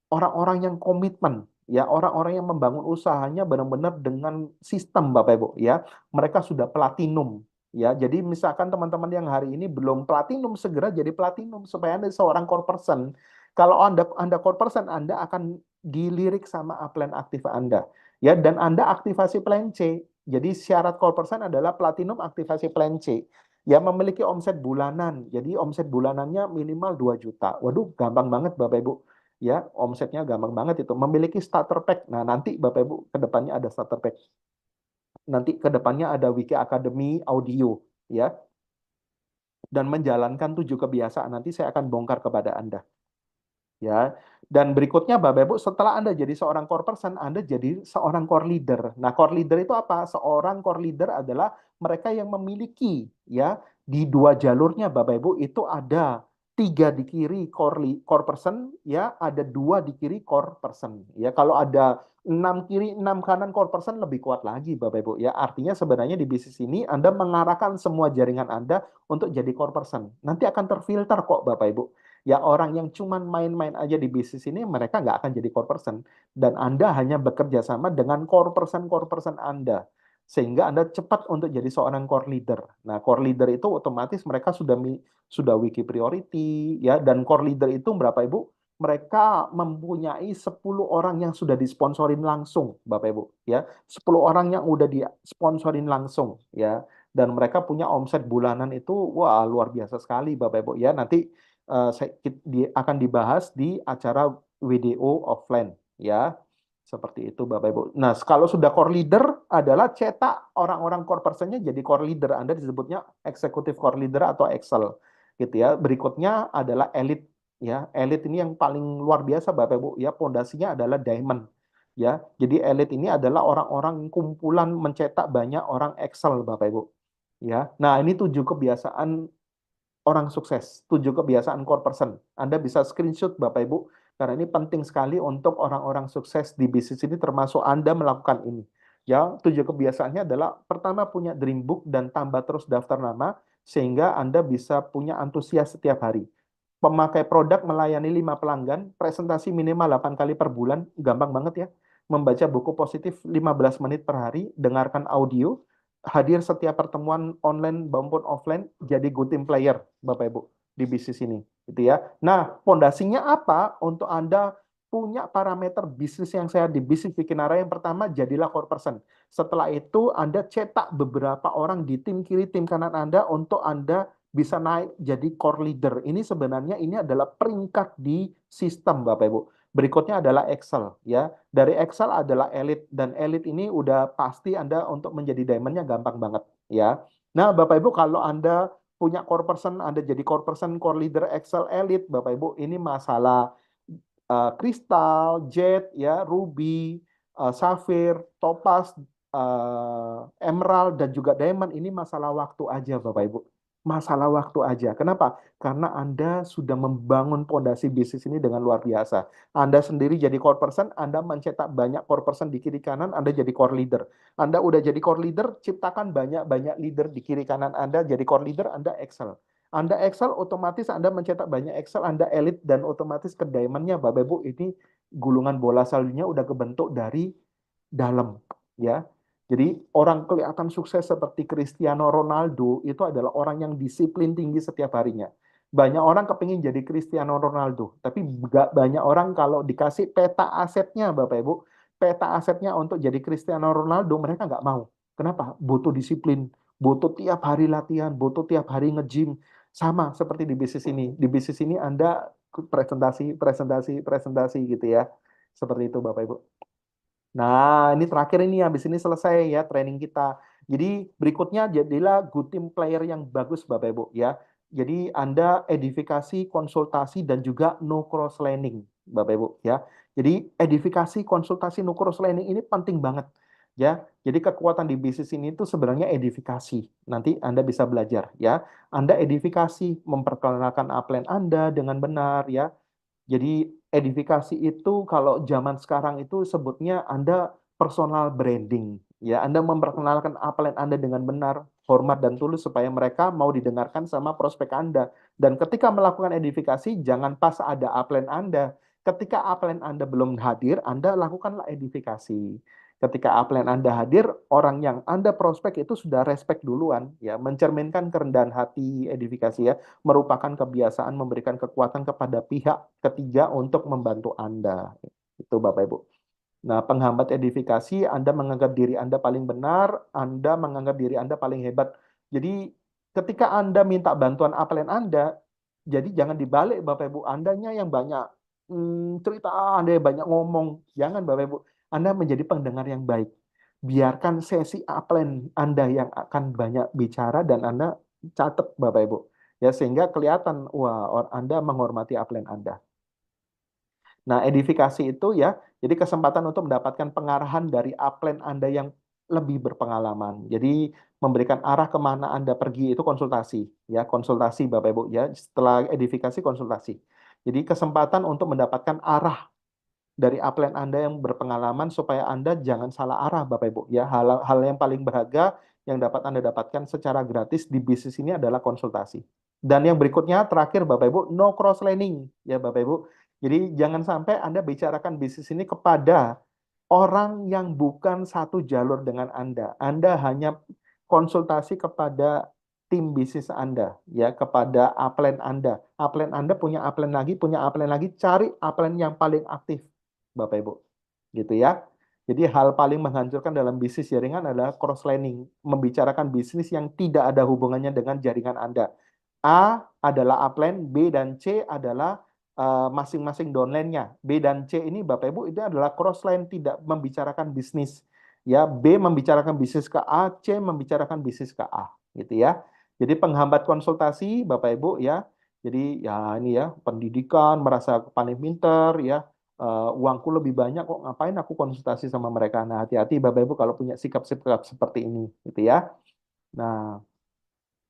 orang-orang yang komitmen ya, orang-orang yang membangun usahanya benar-benar dengan sistem Bapak Ibu ya. Mereka sudah platinum ya. Jadi misalkan teman-teman yang hari ini belum platinum, segera jadi platinum supaya Anda seorang core person. Kalau Anda core person, Anda akan dilirik sama upline aktif Anda ya, dan Anda aktivasi plan C. Jadi syarat core person adalah platinum aktivasi plan C. Ya, memiliki omset bulanan. Jadi omset bulanannya minimal 2 juta. Waduh, gampang banget Bapak Ibu ya, omsetnya gampang banget itu. Memiliki starter pack. Nah, nanti Bapak Ibu ke depannya ada starter pack. Nanti ke depannya ada Wiki Academy audio ya, dan menjalankan 7 kebiasaan. Nanti saya akan bongkar kepada Anda. Ya. Dan berikutnya Bapak Ibu, setelah Anda jadi seorang core person, Anda jadi seorang core leader. Nah, core leader itu apa? Seorang core leader adalah mereka yang memiliki ya, di 2 jalurnya Bapak Ibu itu ada 3 di kiri core person ya, ada 2 di kiri core person. Ya, kalau ada 6 kiri 6 kanan core person lebih kuat lagi Bapak Ibu ya. Artinya sebenarnya di bisnis ini Anda mengarahkan semua jaringan Anda untuk jadi core person. Nanti akan terfilter kok Bapak Ibu. Ya, orang yang cuman main-main aja di bisnis ini, mereka nggak akan jadi core person. Dan Anda hanya bekerja sama dengan core person Anda. Sehingga Anda cepat untuk jadi seorang core leader. Nah, core leader itu otomatis mereka sudah wiki priority, ya. Dan core leader itu berapa Ibu? Mereka mempunyai 10 orang yang sudah disponsorin langsung, Bapak Ibu. Ya, 10 orang yang udah disponsorin langsung, ya. Dan mereka punya omset bulanan itu, wah, luar biasa sekali, Bapak Ibu. Ya, nanti akan dibahas di acara WDO offline ya, seperti itu Bapak Ibu. Nah, kalau sudah core leader adalah cetak orang-orang core personnya jadi core leader. Anda disebutnya executive core leader atau Excel gitu ya. Berikutnya adalah elit ya. Elit ini yang paling luar biasa Bapak Ibu ya, pondasinya adalah diamond ya. Jadi elit ini adalah orang-orang kumpulan mencetak banyak orang Excel Bapak Ibu ya. Nah, ini 7 kebiasaan orang sukses, 7 kebiasaan core person. Anda bisa screenshot Bapak Ibu, karena ini penting sekali untuk orang-orang sukses di bisnis ini, termasuk Anda melakukan ini. Ya, 7 kebiasaannya adalah pertama punya dream book dan tambah terus daftar nama, sehingga Anda bisa punya antusias setiap hari. Pemakai produk melayani 5 pelanggan, presentasi minimal 8 kali per bulan, gampang banget ya. Membaca buku positif 15 menit per hari, dengarkan audio, hadir setiap pertemuan online maupun offline, jadi good team player Bapak Ibu di bisnis ini gitu ya. Nah, pondasinya apa untuk Anda punya parameter bisnis yang sehat di bisnis Bikinara? Yang pertama, jadilah core person. Setelah itu Anda cetak beberapa orang di tim kiri, tim kanan Anda untuk Anda bisa naik jadi core leader. Ini sebenarnya ini adalah peringkat di sistem Bapak Ibu. Berikutnya adalah Excel ya. Dari Excel adalah elit, dan elit ini udah pasti Anda untuk menjadi diamondnya gampang banget ya. Nah, Bapak Ibu, kalau Anda punya core person, Anda jadi core person, core leader Excel elit, Bapak Ibu, ini masalah kristal, jet ya, ruby, safir, topaz, emerald dan juga diamond, ini masalah waktu aja Bapak Ibu. Masalah waktu aja. Kenapa? Karena Anda sudah membangun pondasi bisnis ini dengan luar biasa. Anda sendiri jadi core person, Anda mencetak banyak core person di kiri kanan, Anda jadi core leader. Anda udah jadi core leader, ciptakan banyak-banyak leader di kiri kanan Anda, jadi core leader, Anda Excel. Anda Excel, otomatis Anda mencetak banyak Excel, Anda elit, dan otomatis ke diamondnya Bapak Ibu, ini gulungan bola saljunya udah kebentuk dari dalam ya. Jadi orang kelihatan sukses seperti Cristiano Ronaldo itu adalah orang yang disiplin tinggi setiap harinya. Banyak orang kepingin jadi Cristiano Ronaldo, tapi nggak banyak orang kalau dikasih peta asetnya Bapak Ibu, peta asetnya untuk jadi Cristiano Ronaldo, mereka nggak mau. Kenapa? Butuh disiplin, butuh tiap hari latihan, butuh tiap hari nge-gym. Sama seperti di bisnis ini. Di bisnis ini Anda presentasi gitu ya. Seperti itu Bapak Ibu. Nah, ini terakhir ini, habis ini selesai ya training kita. Jadi berikutnya jadilah good team player yang bagus Bapak Ibu ya. Jadi Anda edifikasi, konsultasi, dan juga no cross learning Bapak Ibu ya. Jadi edifikasi, konsultasi, no cross learning ini penting banget ya. Jadi kekuatan di bisnis ini itu sebenarnya edifikasi. Nanti Anda bisa belajar ya. Anda edifikasi, memperkenalkan upline Anda dengan benar ya. Jadi edifikasi itu kalau zaman sekarang itu sebutnya Anda personal branding. Ya, Anda memperkenalkan upline Anda dengan benar, hormat dan tulus supaya mereka mau didengarkan sama prospek Anda. Dan ketika melakukan edifikasi, jangan pas ada upline Anda. Ketika upline Anda belum hadir, Anda lakukanlah edifikasi. Ketika upline Anda hadir, orang yang Anda prospek itu sudah respect duluan, ya, mencerminkan kerendahan hati edifikasi ya, merupakan kebiasaan memberikan kekuatan kepada pihak ketiga untuk membantu Anda. Itu Bapak Ibu. Nah, penghambat edifikasi, Anda menganggap diri Anda paling benar, Anda menganggap diri Anda paling hebat. Jadi, ketika Anda minta bantuan upline Anda, jadi jangan dibalik Bapak Ibu, Andanya yang banyak cerita, Anda yang banyak ngomong. Jangan Bapak Ibu, Anda menjadi pendengar yang baik. Biarkan sesi upline Anda yang akan banyak bicara dan Anda catat Bapak Ibu. Ya, sehingga kelihatan, wah, Anda menghormati upline Anda. Nah, edifikasi itu ya, jadi kesempatan untuk mendapatkan pengarahan dari upline Anda yang lebih berpengalaman. Jadi memberikan arah kemana Anda pergi itu konsultasi, ya, konsultasi Bapak Ibu ya. Setelah edifikasi konsultasi. Jadi kesempatan untuk mendapatkan arah dari upline Anda yang berpengalaman supaya Anda jangan salah arah Bapak Ibu ya. Hal yang paling berharga yang dapat Anda dapatkan secara gratis di bisnis ini adalah konsultasi. Dan yang berikutnya terakhir Bapak Ibu, no cross learning ya Bapak Ibu. Jadi jangan sampai Anda bicarakan bisnis ini kepada orang yang bukan satu jalur dengan Anda. Anda hanya konsultasi kepada tim bisnis Anda, ya, kepada upline Anda. Upline Anda punya upline lagi, cari upline yang paling aktif, Bapak Ibu. Gitu ya. Jadi hal paling menghancurkan dalam bisnis jaringan adalah cross-lining, membicarakan bisnis yang tidak ada hubungannya dengan jaringan Anda. A adalah upline, B dan C adalah masing-masing downline-nya. B dan C ini Bapak Ibu itu adalah cross-line, tidak membicarakan bisnis. Ya, B membicarakan bisnis ke A, C membicarakan bisnis ke A, gitu ya. Jadi penghambat konsultasi Bapak Ibu ya. Jadi ya ini ya pendidikan merasa paling pinter ya. Uangku lebih banyak kok ngapain aku konsultasi sama mereka. Nah, hati-hati Bapak Ibu kalau punya sikap-sikap seperti ini gitu ya. Nah,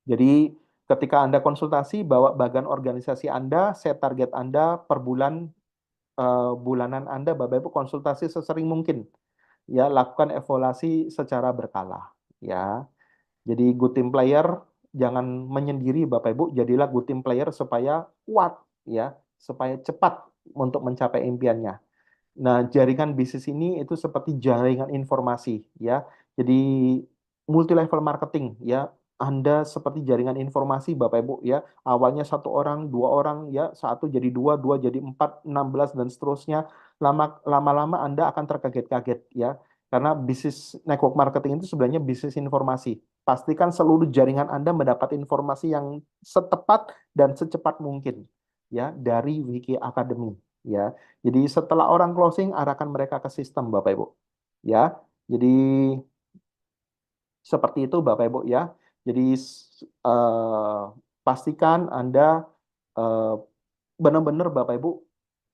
jadi ketika Anda konsultasi bawa bagan organisasi Anda, set target Anda per bulan bulanan Anda Bapak Ibu konsultasi sesering mungkin. Ya, lakukan evaluasi secara berkala ya. Jadi good team player jangan menyendiri Bapak Ibu, jadilah good team player supaya kuat ya, supaya cepat untuk mencapai impiannya. Nah, jaringan bisnis ini itu seperti jaringan informasi ya. Jadi multi level marketing ya. Anda seperti jaringan informasi Bapak Ibu ya. Awalnya satu orang, dua orang ya, satu jadi dua, dua jadi empat, 16 dan seterusnya. Lama-lama Anda akan terkaget-kaget ya. Karena bisnis network marketing itu sebenarnya bisnis informasi. Pastikan seluruh jaringan Anda mendapat informasi yang setepat dan secepat mungkin ya dari Wiki Academy ya. Jadi setelah orang closing, arahkan mereka ke sistem, Bapak Ibu. Ya, jadi seperti itu, Bapak Ibu ya. Jadi eh, pastikan Anda eh, benar-benar Bapak Ibu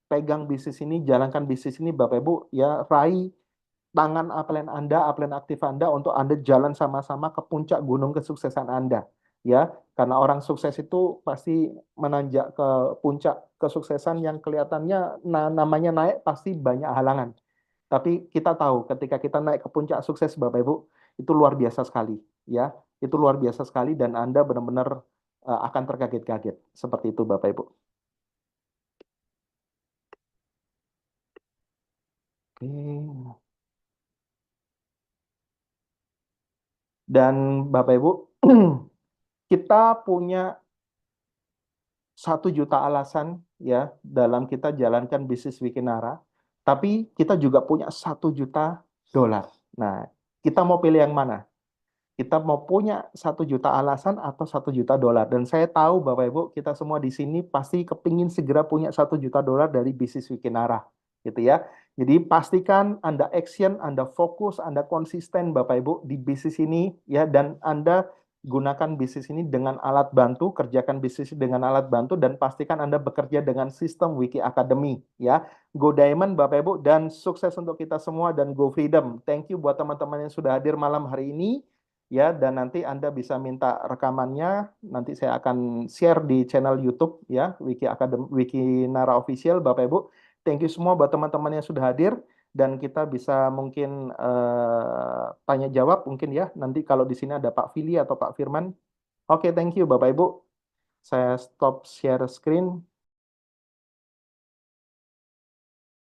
pegang bisnis ini, jalankan bisnis ini, Bapak Ibu ya, raih tangan upline aktif Anda untuk Anda jalan sama-sama ke puncak gunung kesuksesan Anda. Ya, karena orang sukses itu pasti menanjak ke puncak kesuksesan yang kelihatannya namanya naik pasti banyak halangan. Tapi kita tahu ketika kita naik ke puncak sukses Bapak Ibu, itu luar biasa sekali, ya. Itu luar biasa sekali dan Anda benar-benar akan terkaget-kaget. Seperti itu Bapak Ibu. Oke. Dan Bapak Ibu, kita punya 1 juta alasan ya dalam kita jalankan bisnis Wikinara, tapi kita juga punya 1 juta dolar. Nah, kita mau pilih yang mana? Kita mau punya 1 juta alasan atau 1 juta dolar. Dan saya tahu Bapak Ibu, kita semua di sini pasti kepingin segera punya 1 juta dolar dari bisnis Wikinara, gitu ya. Jadi pastikan Anda action, Anda fokus, Anda konsisten Bapak Ibu di bisnis ini ya, dan Anda gunakan bisnis ini dengan alat bantu, kerjakan bisnis dengan alat bantu, dan pastikan Anda bekerja dengan sistem Wiki Academy ya. Go Diamond Bapak Ibu, dan sukses untuk kita semua dan go freedom. Thank you buat teman-teman yang sudah hadir malam hari ini ya, dan nanti Anda bisa minta rekamannya, nanti saya akan share di channel YouTube ya, Wiki Academy, Wikinara Official Bapak Ibu. Thank you semua buat teman-teman yang sudah hadir, dan kita bisa mungkin tanya jawab mungkin ya, nanti kalau di sini ada Pak Fili atau Pak Firman. Oke, thank you Bapak Ibu. Saya stop share screen.